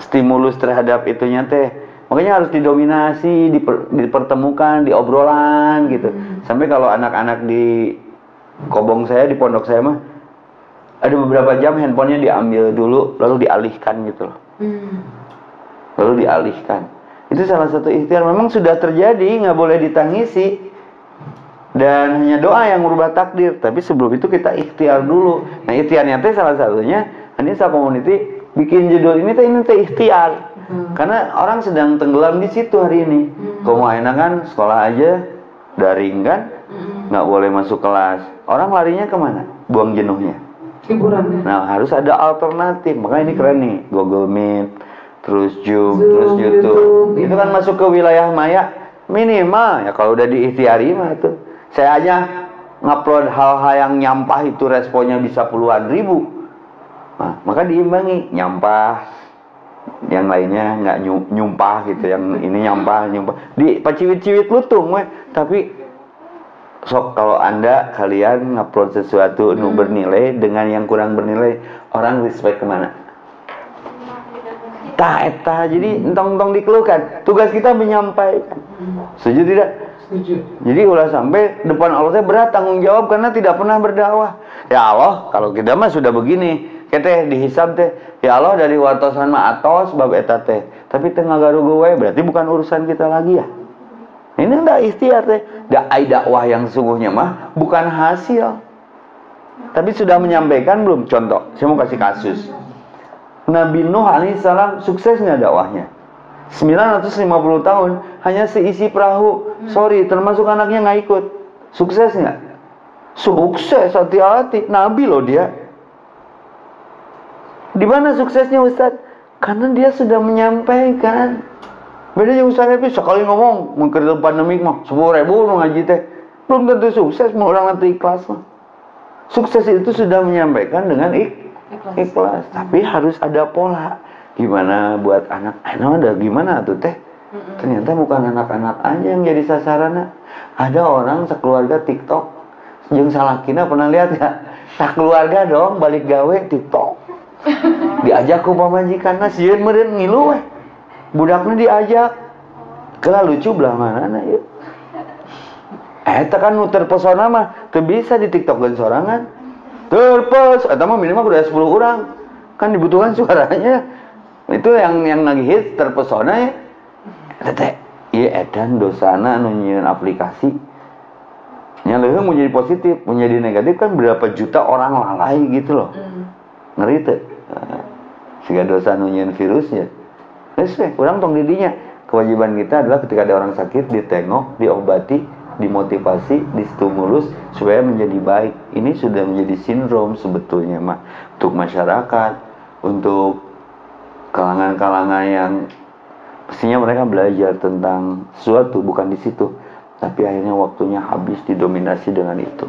S1: stimulus terhadap itunya teh, makanya harus didominasi, dipertemukan, diobrolan gitu. Sampai kalau anak-anak di kobong saya, di pondok saya mah ada beberapa jam handphonenya diambil dulu lalu dialihkan gitu loh. Lalu dialihkan. Itu salah satu ikhtiar, memang sudah terjadi, nggak boleh ditangisi. Dan hanya doa yang merubah takdir. Tapi sebelum itu kita ikhtiar dulu. Nah ikhtiarnya teh salah satunya Anissa Community bikin judul ini teh ikhtiar. Karena orang sedang tenggelam di situ hari ini. Kamu enak kan sekolah aja daring kan, nggak boleh masuk kelas. Orang larinya kemana? Buang jenuhnya.
S2: hiburan.
S1: Nah, harus ada alternatif. Makanya ini keren nih, Google Meet, terus Zoom,
S2: Zoom,
S1: terus YouTube.
S2: YouTube,
S1: Itu kan masuk ke wilayah maya minimal ya kalau udah diikhtiari mah itu. Saya aja ngupload hal-hal yang nyampah itu responnya bisa puluhan ribu. Nah, maka diimbangi nyampah, yang lainnya nggak nyumpah gitu, yang ini nyampah di paciwit-ciwit lutung weh. Tapi sok kalau kalian ngupload sesuatu nu bernilai dengan yang kurang bernilai, orang respect kemana? Eta jadi entong-entong dikeluhkan. Tugas kita menyampaikan. Setuju tidak?
S2: Setuju.
S1: Jadi ulah sampai depan Allah berat tanggung jawab karena tidak pernah berdakwah. Ya Allah, kalau kita mah sudah begini, kita dihisab teh. Ya Allah, dari watosan mah atos bab eta teh. Tapi teu ngagarugu we, berarti bukan urusan kita lagi ya. Ini enggak ikhtiar teh. Dakwah yang sungguhnya mah bukan hasil. Tapi sudah menyampaikan belum? Contoh, saya mau kasih kasus. Nabi Nuh alaihissalam sukses nggak dakwahnya? 950 tahun hanya seisi perahu. Sorry, termasuk anaknya nggak ikut. Sukses nggak? Sukses, hati-hati. Nabi loh dia. Di mana suksesnya Ustadz? Karena dia sudah menyampaikan. Bedanya Ustadz itu sekali ngomong mungkin pandemik mah 10.000 ngaji teh. Belum tentu sukses, mau orang nanti ikhlas mah. Sukses itu sudah menyampaikan dengan ikhlas. Tapi harus ada pola. Gimana buat anak ada gimana tuh teh? Ternyata bukan anak-anak aja yang jadi sasaran. Ada orang sekeluarga TikTok. Jeung salakina pernah lihat ya? Sakeluarga dong balik gawe TikTok. Diajak ku pamajikanna sieun meureun ngilu we. Budakna diajak. Kela lucu belah manana ya. Eta kan nu terpesona mah teu bisa di TikTok-keun sorangan. Eta mah minimal udah 10 orang. Kan dibutuhkan suaranya. Itu yang lagi hits terpesona ya. Tete, ieu edan dosana anu nyieun aplikasi. Nya leuheung mau jadi positif, mau jadi negatif kan berapa juta orang lalai gitu loh. Ngeri teu? Siga dosa anu nyieun virusnya. Geus we, urang tong didinya. Kewajiban kita adalah ketika ada orang sakit ditengok, diobati, dimotivasi, distimulus supaya menjadi baik. Ini sudah menjadi sindrom sebetulnya mah untuk masyarakat, untuk kalangan-kalangan yang pastinya mereka belajar tentang sesuatu bukan di situ, tapi akhirnya waktunya habis didominasi dengan itu.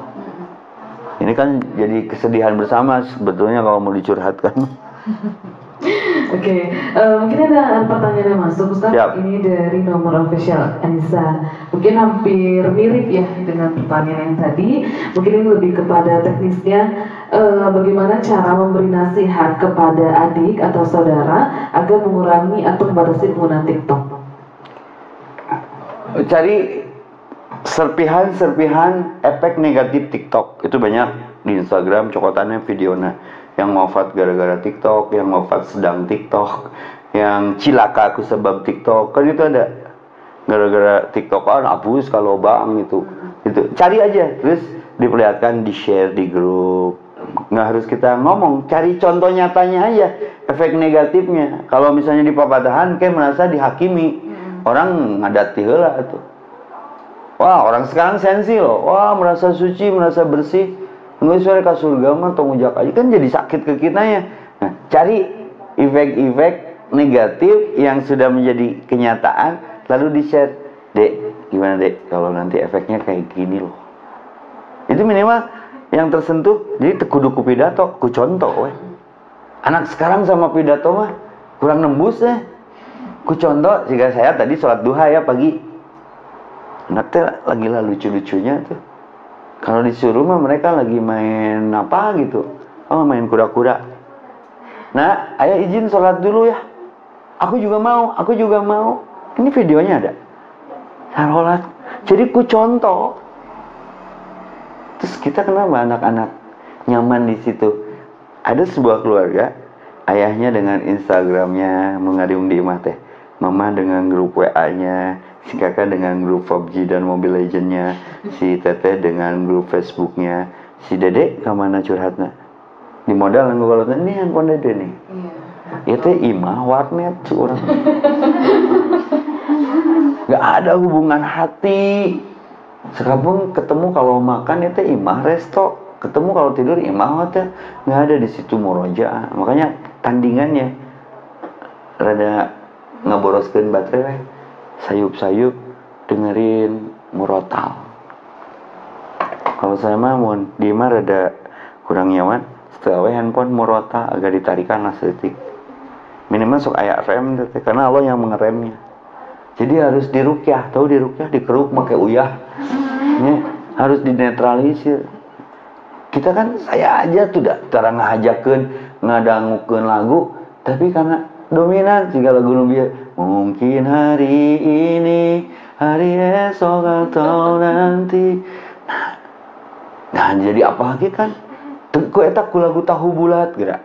S1: Ini kan jadi kesedihan bersama sebetulnya kalau mau dicurhatkan.
S2: Oke, mungkin ada pertanyaan yang masuk Ustaz.
S1: Siap.
S2: Ini dari nomor official Anissa. Mungkin hampir mirip ya dengan pertanyaan yang tadi. Mungkin ini lebih kepada teknisnya, bagaimana cara memberi nasihat kepada adik atau saudara agar mengurangi atau membatasi penggunaan TikTok.
S1: Cari serpihan efek negatif TikTok. Itu banyak di Instagram, cokotannya videonya. Yang wafat gara-gara TikTok, yang wafat sedang TikTok, yang cilaka aku sebab TikTok, kan itu ada gara-gara TikTok kan hapus kalau bang itu cari aja terus diperlihatkan, di share di grup. Nggak harus kita ngomong, cari contoh nyatanya aja efek negatifnya. Kalau misalnya di papatahan kayak merasa dihakimi, orang ngadati heula tuh. Wah, orang sekarang sensi loh. Wah, merasa suci, merasa bersih. Nggak usah ke surga mah tong ujak aja kan jadi sakit ke kita ya. Nah, cari efek-efek negatif yang sudah menjadi kenyataan lalu di-share. Dek, gimana Dek kalau nanti efeknya kayak gini loh. Itu minimal yang tersentuh. Jadi kudu ku pidato, ku contoh weh. Anak sekarang sama pidato mah kurang nembus ya. Ku contoh jika saya tadi sholat duha ya pagi. Anak teh lagi lah lucu-lucunya tuh. Kalau disuruh mah mereka lagi main apa gitu. Oh, main kura-kura. Nah, ayah izin sholat dulu ya. Aku juga mau. Ini videonya ada. Sholat. Jadi ku contoh. Terus kita kenapa anak-anak nyaman di situ? Ada sebuah keluarga, ayahnya dengan Instagramnya mengadiung di imah teh. Mama dengan grup WA-nya, si kakak dengan grup PUBG dan Mobile Legends-nya, si teteh dengan grup Facebook-nya, si dedek kemana curhatnya? Di modal nggak kalau ini handphone dede nih. Iya. Itu imah warnet curang. Gak ada hubungan hati. Sekalipun ketemu kalau makan itu imah resto. ketemu kalau tidur imam teh nggak ada di situ murojaah. Makanya tandingannya rada ngaboroskeun baterai, sayup-sayup dengerin murotal. Kalau saya mah mun di mah rada kurang nyaman, setelah handphone murotal agak ditarikan setik. Minimal sok aya rem teh karena Allah yang mengeremnya. Jadi harus dirukyah, tahu dirukyah dikeruk pakai uyah. Ya, harus dinetralisir. Kita kan saya aja tuh cara ngajakeun, ngadangukeun lagu, tapi karena dominan jika lagu nubia mungkin hari ini, hari esok atau nanti. Nah jadi apa lagi kan? Ku eta ku lagu tahu bulat geura.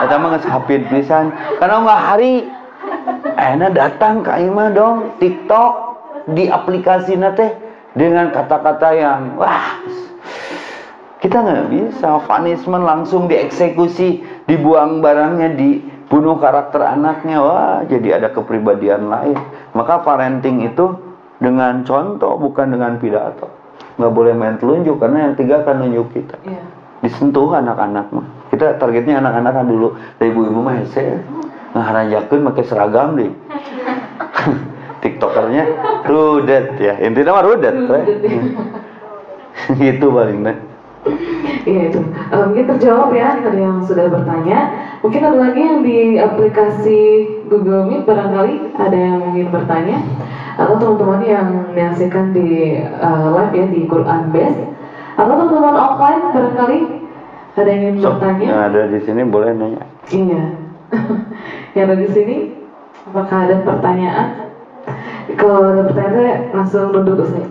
S1: Eta mah geus hafid pisan. Karena enggak hari enak datang ka imah dong TikTok di aplikasina teh dengan kata-kata yang wah kita nggak bisa, punishment langsung dieksekusi, dibuang barangnya, dibunuh karakter anaknya, wah jadi ada kepribadian lain. Maka parenting itu dengan contoh bukan dengan pidato. Nggak boleh main telunjuk karena yang tiga akan nunjuk kita. Disentuh anak-anak mah. Kita targetnya anak-anak kan dulu dari ibu-ibu mah hese ngaharajakeun make seragam deh. TikTokernya rudet ya. Intinya mah rudet gitu paling deh.
S2: Iya itu. Mungkin terjawab ya tadi yang sudah bertanya. Mungkin ada lagi yang di aplikasi Google Meet barangkali ada yang ingin bertanya atau teman-teman yang menyaksikan di live ya di Quran Base atau teman-teman offline barangkali ada yang ingin bertanya.
S1: Yang ada di sini boleh nanya.
S2: Iya. Yang ada di sini apakah ada pertanyaan? Kalau ada pertanyaan langsung duduk sih.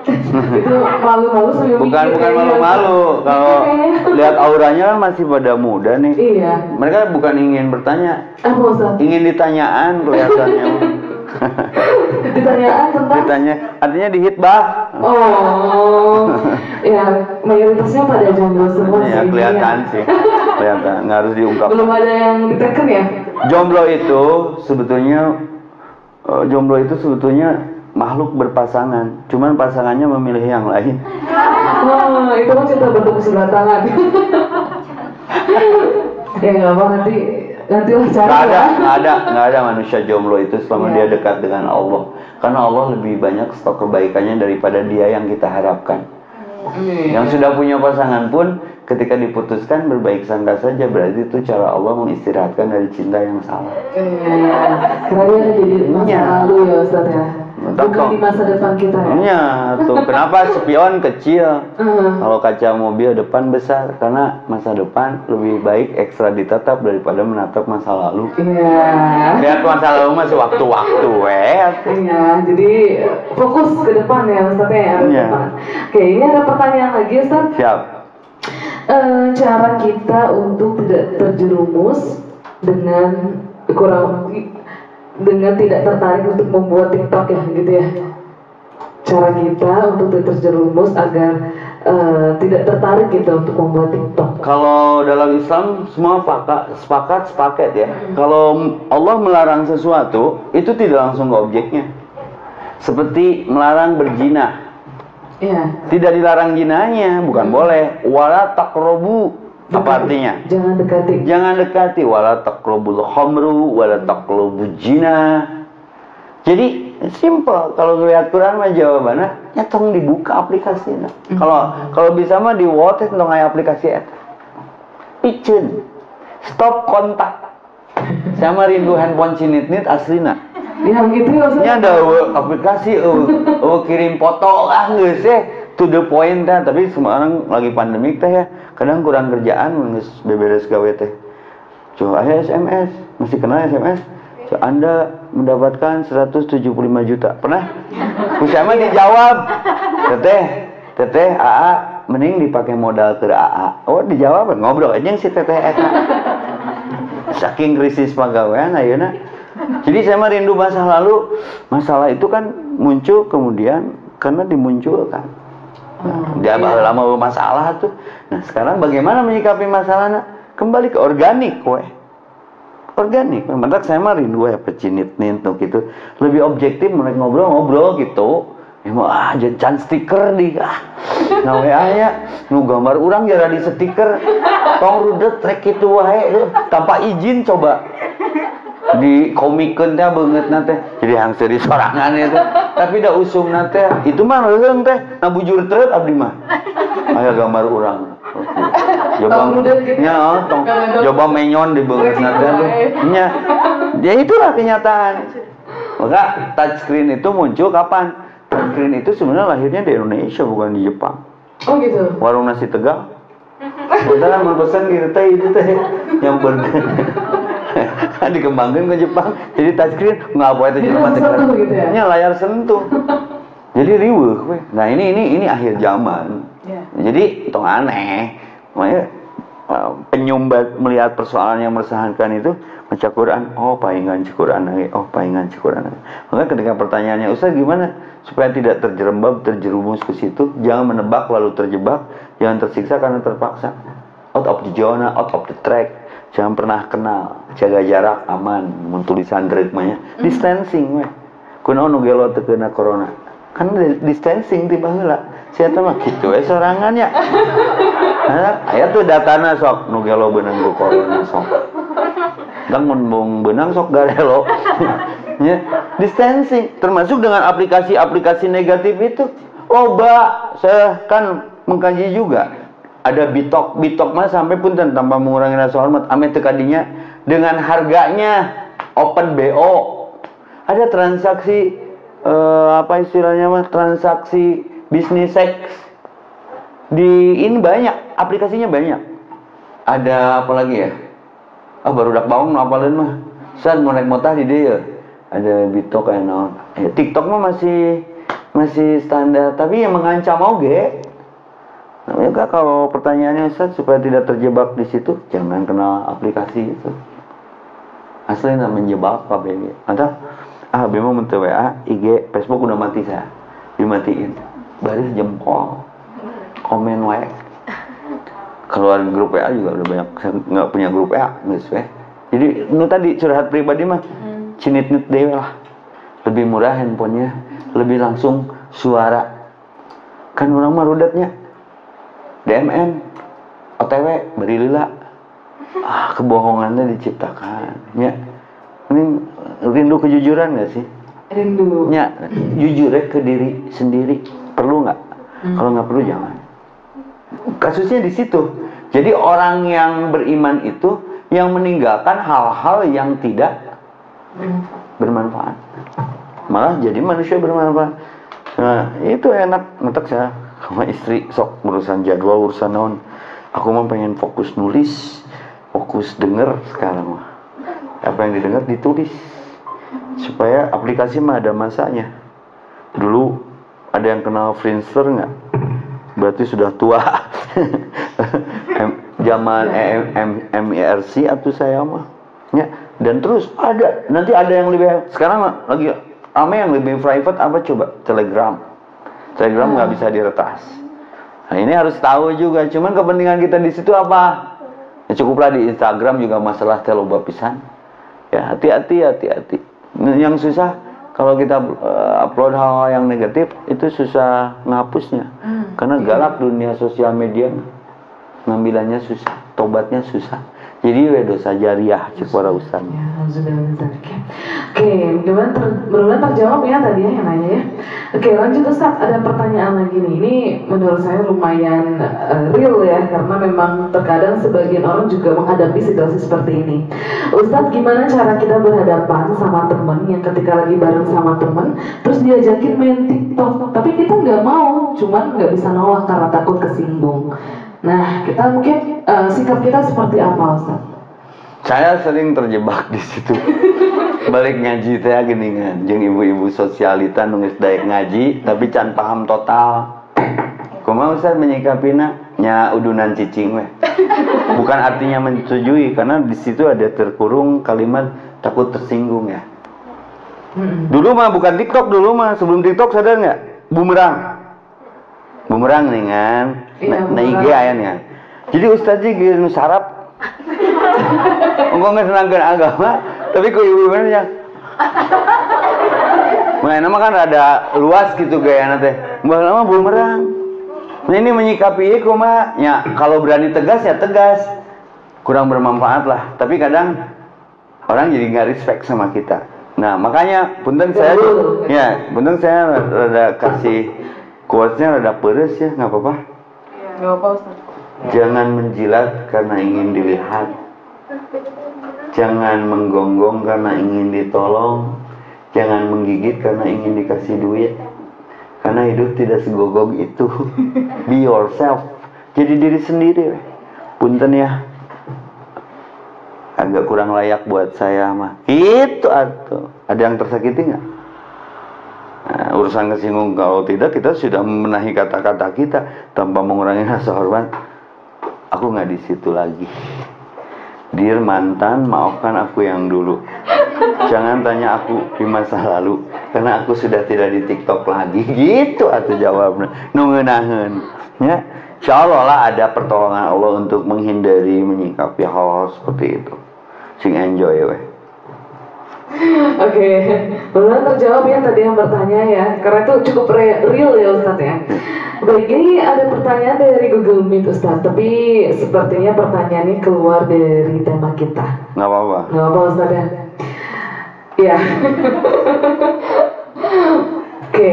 S2: Itu malu-malu sambil
S1: bukan malu-malu kalau lihat auranya kan masih pada muda nih.
S2: Iya.
S1: Mereka bukan ingin bertanya,
S2: Ustaz?
S1: ingin ditanyaan kelihatannya.
S2: Ditanyaan tentang?
S1: Ditanya, artinya dihitbah.
S2: Oh, ya mayoritasnya pada jomblo semua sih.
S1: Ya kelihatan sih, kelihatan nggak harus diungkap.
S2: Belum ada yang diteken ya?
S1: Jomblo itu sebetulnya makhluk berpasangan, cuman pasangannya memilih yang lain.
S2: Oh, itu kan cinta bertepuk sebelah tangan. Ya nggak apa nanti lah cari.
S1: Nggak ada manusia jomblo itu selama dia dekat dengan Allah, karena Allah lebih banyak stok kebaikannya daripada dia yang kita harapkan. Yang sudah punya pasangan pun ketika diputuskan berbaik sangka saja, berarti itu cara Allah mengistirahatkan dari cinta yang salah.
S2: Karena dia ada jadi masa lalu ya Ustaz ya. Bukan di masa depan kita ya.
S1: Iya, tuh kenapa spion kecil? Kalau kaca mobil depan besar, karena masa depan lebih baik ekstra ditatap daripada menatap masa lalu.
S2: Iya.
S1: Lihat masa lalu masih waktu-waktu,
S2: Iya, jadi fokus ke depan ya Ustaz ya.
S1: Iya.
S2: Oke, ini ada pertanyaan lagi Ustaz.
S1: Siap.
S2: Cara kita untuk tidak terjerumus dengan tidak tertarik untuk membuat TikTok ya gitu ya. Cara kita untuk tidak terjerumus agar tidak tertarik gitu untuk membuat TikTok.
S1: Kalau dalam Islam semua sepakat ya. Kalau Allah melarang sesuatu itu tidak langsung ke objeknya. Seperti melarang berzina.
S2: Iya.
S1: Tidak dilarang zinanya, bukan boleh. Wala taqrabu. Apa artinya?
S2: Jangan dekati.
S1: Jangan dekati. Wala taqrabul khamru, wala taqrabul zina. Jadi simple. Kalau ngelihat Quran mah jawabannya tong dibuka aplikasinya. Kalau bisa mah di WhatsApp tong aya aplikasi eta. Piceun. Stop kontak. Sama rindu handphone cinit-nit aslina.
S2: Ya gitu ya.
S1: Nya ada aplikasi kirim foto geus to the point teh, tapi sekarang lagi pandemik teh ya. Kadang kurang kerjaan geus beberes gawe teh. Coba aya SMS, masih kenal SMS? So, Anda mendapatkan 175 juta. Pernah? Kusama dijawab. Teteh AA mending dipakai modal ke AA. Oh, dijawab ngobrol aja si teteh eta. Saking krisis pegawaian ayeuna. Jadi saya mah rindu masa lalu. Masalah itu kan muncul kemudian karena dimunculkan. Dia lama masalah tuh. Nah sekarang bagaimana menyikapi masalahnya? Kembali ke organik, organik. Menurut saya mah rindu ya pecinit nih tuh gitu. Lebih objektif, mereka ngobrol gitu. Wah, can stiker di nah WA nya nu gambar urang jara di stiker tong rudet rek kitu wae tanpa izin coba di komikeun teh beungeut teh jadi hangseur di sorangan itu tapi da usum teh itu mah leung teh na bujur treut abdi mah aya gambar urang coba nya tong coba menyon di beungeut teh nya ya itulah kenyataan. Maka touchscreen itu muncul kapan? Touchscreen itu sebenarnya lahirnya di Indonesia bukan di Jepang.
S2: Oh gitu.
S1: Warung nasi Tegal. Udah mau pesan gitu teh itu teh yang dikembangkan ke Jepang. Jadi touchscreen nggak apa itu jadi mati
S2: gitu ya?
S1: layar sentuh. Jadi riweuh we. Nah ini akhir zaman. Yeah. Jadi tong aneh. Makanya penyumbat melihat persoalan yang meresahkan itu baca Quran, oh paingan Quran lagi, oh paingan Quran lagi. Maka ketika pertanyaannya, Ustaz gimana supaya tidak terjerumus ke situ, jangan menebak lalu terjebak, jangan tersiksa karena terpaksa. Out of the zona, out of the track. Jangan pernah kenal, jaga jarak, aman, mun tulisan ritmenya, distancing we. Kunaon nu gelo teu kena corona. Kan distancing tiba heula. Sia teh mah kitu we sorangan ya. Aya tuh datana sok nu gelo beunang ku corona sok. Gang mun beunang sok garelo. Ya, distancing termasuk dengan aplikasi-aplikasi negatif itu. Loba, saya kan mengkaji juga. Ada bitok mah sampai punten tanpa mengurangi rasa hormat ame teu kadinya dengan harganya open BO. Ada transaksi apa istilahnya mah transaksi bisnis seks. Di ini banyak, aplikasinya banyak. Ada apa lagi ya? Barudak baung apaleun mah. San mau naik motor di dieu. Ada bitok kayak naon. Ya, TikTok mah masih standar, tapi yang mengancam oge. Nah, kalau pertanyaannya Ustaz supaya tidak terjebak di situ, jangan kenal aplikasi itu. Aslinya menjebak KBG. Atau bemo menteu WA, IG, Facebook udah mati saya. Dimatiin. Baris jempol. Komen wae. Keluar grup WA juga udah banyak nggak punya grup WA, geus we. Jadi nu tadi curhat pribadi mah cinit-nit dewe lah. Lebih murah handphonenya, lebih langsung suara. Kan orang mah rudatnya DMN, OTW, beri lila. Kebohongannya diciptakan. Ya. Ini rindu kejujuran nggak sih?
S2: Rindu.
S1: Ya, jujur ya ke diri sendiri. Perlu nggak? Kalau nggak perlu jangan. Kasusnya di situ. Jadi orang yang beriman itu yang meninggalkan hal-hal yang tidak bermanfaat. Malah jadi manusia bermanfaat. Nah, itu enak. Ngetek saya sama istri sok urusan jadwal, urusan naon. Aku mah pengen fokus nulis, fokus denger sekarang mah. Apa yang didengar ditulis. Supaya aplikasi mah ada masanya. Dulu ada yang kenal Friendster nggak? Berarti sudah tua. Zaman MIRC atau saya mah. Ya. Dan terus nanti ada yang lebih, sekarang lagi ame yang lebih private apa coba? Telegram nggak bisa diretas. Nah ini harus tahu juga. Cuman kepentingan kita di situ apa? Ya cukuplah di Instagram juga masalah teloba pisan. Ya hati-hati. Yang susah kalau kita upload hal yang negatif itu susah ngapusnya. Karena galak dunia sosial media. Ngambilannya susah, tobatnya susah. Jadi dosa jariah cik para ustaz.
S2: Ya, Oke, mudah-mudahan terjawab ya tadi ya yang nanya ya. Oke, lanjut Ustaz, ada pertanyaan lagi nih. Ini menurut saya lumayan real ya, karena memang terkadang sebagian orang juga menghadapi situasi seperti ini. Ustaz, gimana cara kita berhadapan sama temen yang ketika lagi bareng sama temen, terus diajakin main TikTok, tapi kita nggak mau, cuman nggak bisa nolak karena takut kesinggung. Nah, kita mungkin sikap kita seperti apa, Ustaz?
S1: Saya sering terjebak di situ. Balik ngaji teh geuningan, jeung ibu-ibu sosialita nu geus daek ngaji tapi can paham total. Kumaha Ustaz menyikapina? Nya udunan cicing we. Bukan artinya menyetujui, karena di situ ada terkurung kalimat takut tersinggung ya. Dulu mah bukan TikTok, sebelum TikTok sadar nggak? Bumerang nih kan, na IG ayahnya. Jadi Ustaz juga nu sarap, enggak ngesenangkan agama, tapi kok ibu-ibunya Nah, nama kan rada luas gitu gaya teh. Mbah lama bumerang. Nah ini menyikapi iku mah, ya kalau berani tegas ya tegas. Kurang bermanfaat lah. Tapi kadang orang jadi nggak respect sama kita. Nah makanya punten saya ya, punten saya rada kasih quotes-nya rada pedes ya, nggak apa-apa.
S2: Nggak apa Ustaz.
S1: Jangan menjilat karena ingin dilihat. Jangan menggonggong karena ingin ditolong. Jangan menggigit karena ingin dikasih duit. Karena hidup tidak segogong itu. Be yourself. Jadi diri sendiri. Punten ya. Agak kurang layak buat saya mah. Itu atuh. Ada yang tersakiti nggak? Nah, urusan kesinggung, kalau tidak kita sudah membenahi kata-kata kita tanpa mengurangi rasa hormat. Aku nggak di situ lagi. Dear mantan, maafkan aku yang dulu. Jangan tanya aku di masa lalu, karena aku sudah tidak di TikTok lagi. Gitu atuh jawabnya. Nunggunaheun. Ya, insyaallah lah ada pertolongan Allah untuk menghindari menyikapi hal seperti itu. Sing enjoy weh.
S2: Oke, benar terjawab ya tadi yang bertanya ya, karena itu cukup real ya Ustadz ya. Baik, ini ada pertanyaan dari Google Meet Ustadz, tapi sepertinya pertanyaannya keluar dari tema kita.
S1: Nggak apa-apa.
S2: Nggak apa-apa Ustadz ya. Iya. Oke,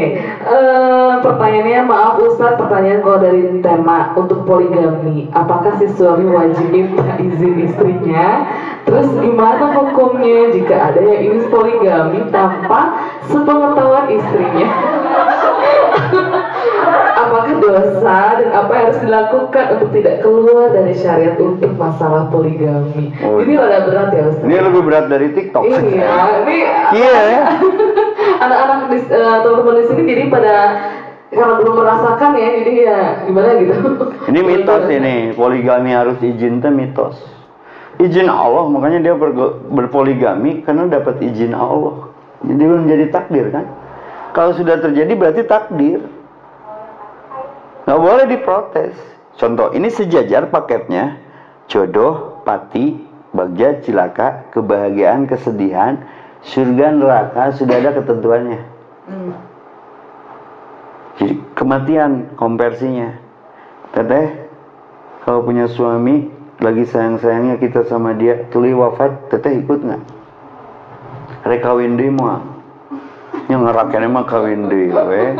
S2: pertanyaannya maaf Ustadz, pertanyaan kalau dari tema untuk poligami, apakah si suami wajib minta izin istrinya? Terus gimana hukumnya jika ada yang ingin poligami tanpa sepengetahuan istrinya? Apakah dosa dan apa yang harus dilakukan untuk tidak keluar dari syariat untuk masalah poligami?
S1: Oh,
S2: ini rada berat ya Ustaz.
S1: Ini lebih berat dari TikTok.
S2: Iya, ini
S1: iya ya.
S2: anak-anak teman-teman di sini jadi pada karena belum merasakan ya, jadi ya gimana gitu.
S1: Ini mitos ini, poligami harus izin teh mitos. Izin Allah, makanya dia berpoligami karena dapat izin Allah. Jadi menjadi takdir kan? Kalau sudah terjadi berarti takdir. Nggak boleh diprotes. Contoh, ini sejajar paketnya. Jodoh, pati, bagja, cilaka, kebahagiaan, kesedihan, surga, neraka, sudah ada ketentuannya. Jadi kematian konversinya. Teteh, kalau punya suami, lagi sayang-sayangnya kita sama dia, tuli wafat, teteh ikut nggak? Rekawin deui moal. Yang ngerakeun mah kawin deui we.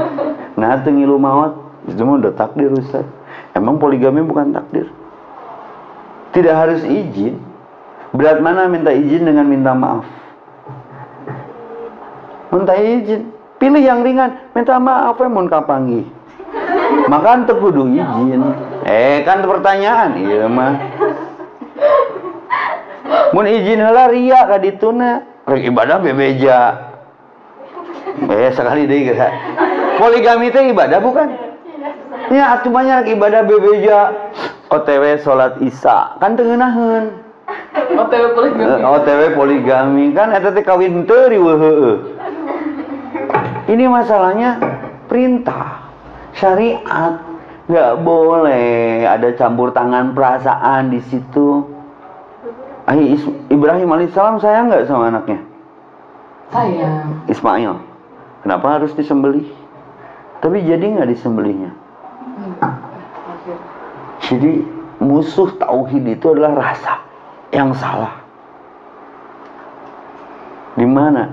S1: Nah teu ngilu maot, itu mah udah takdir Ustaz. Emang poligami bukan takdir. Tidak harus izin. Berat mana minta izin dengan minta maaf? Minta izin, pilih yang ringan, minta maaf mun kapanggih. Makan teu kudu izin. Kan pertanyaan ieu mah. Mun izin heula ria ka dituna, rek ibadah bebeja. Sekali deui geus. Poligami teh ibadah bukan? Ya atuh banyak ibadah bebeja. OTW salat Isya kan teu ngeunaheun.
S2: OTW poligami.
S1: OTW poligami kan eta teh kawin teu riweuh heueuh. Ini masalahnya perintah syariat, nggak boleh ada campur tangan perasaan di situ. Ibrahim alaihissalam sayang nggak sama anaknya?
S2: Sayang.
S1: Ismail. Kenapa harus disembelih? Tapi jadi nggak disembelihnya? Jadi musuh tauhid itu adalah rasa yang salah. Di mana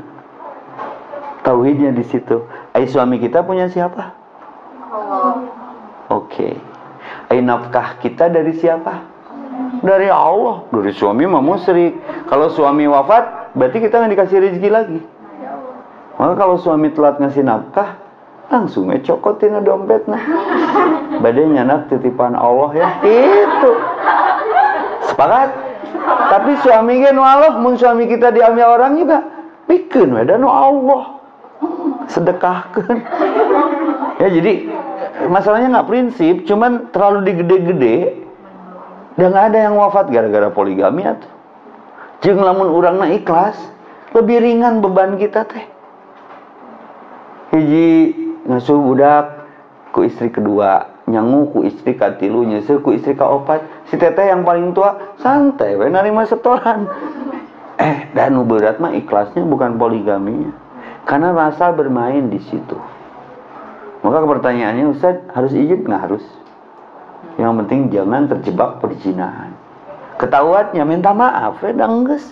S1: tauhidnya di situ? Suami kita punya siapa? Oke. Nafkah kita dari siapa? Dari Allah. Dari suami mah musyrik. Kalau suami wafat, berarti kita nggak dikasih rezeki lagi. Maka kalau suami telat ngasih nafkah, langsung cokotin dompetnya. Badainya nak titipan Allah ya. Itu. Sepakat? Tapi suami gen walaf, mun suami kita diambil orang juga, bikin wedan Allah. Sedekahkan. Ya jadi masalahnya nggak prinsip, cuman terlalu digede-gede. Dan nggak ada yang wafat gara-gara poligami atuh. Jeung lamun urangna ikhlas, lebih ringan beban kita teh. Hiji ngasuh budak ku istri kedua, nyangu ku istri katilu, nyeuseul ku istri kaopat. Si teteh yang paling tua santai we narima setoran. Dan nu berat mah ikhlasnya bukan poligaminya. Karena rasa bermain di situ. Maka pertanyaannya, Ustaz, harus izin? Nggak harus. Yang penting jangan terjebak perzinahan. Ketahuannya minta maaf, ya dangges.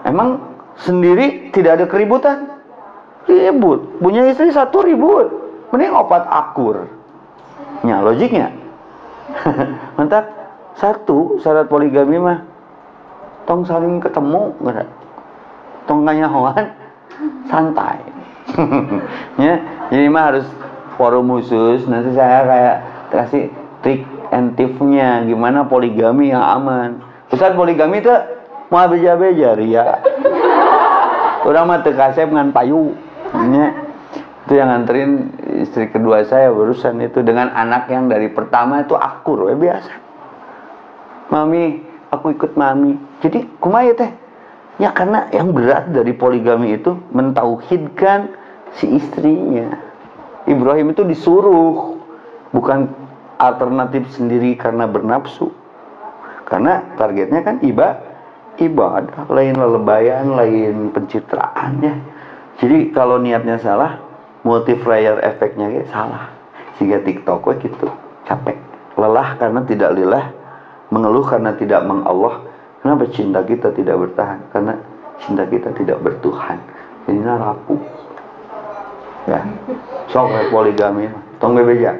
S1: Emang sendiri tidak ada keributan? Ribut. Punya istri satu ribut. Mending opat akur. Ya, logiknya. Mantap. Satu syarat poligami mah tong saling ketemu, enggak? Tong nganyahoan santai. Ya, jadi mah harus forum khusus. Nanti saya kayak kasih trik and tipsnya gimana poligami yang aman. Ustaz, poligami itu mau beja-beja ya. Orang mah teu kasep ngan payu. Ya. Itu yang nganterin istri kedua saya barusan itu dengan anak yang dari pertama itu akur, biasa. Mami, aku ikut mami. Jadi kumaha teh? Ya karena yang berat dari poligami itu mentauhidkan si istrinya. Ibrahim itu disuruh, bukan alternatif sendiri karena bernafsu. Karena targetnya kan ibadah, lain lelebayan, lain pencitraan ya. Jadi kalau niatnya salah, multiplier efeknya salah. Sehingga TikTok gitu, capek, lelah karena tidak lillah, mengeluh karena tidak mengallah. Kenapa cinta kita tidak bertahan? Karena cinta kita tidak bertuhan. Jadi rapuh. Ya, sok poligami, tong bebeja.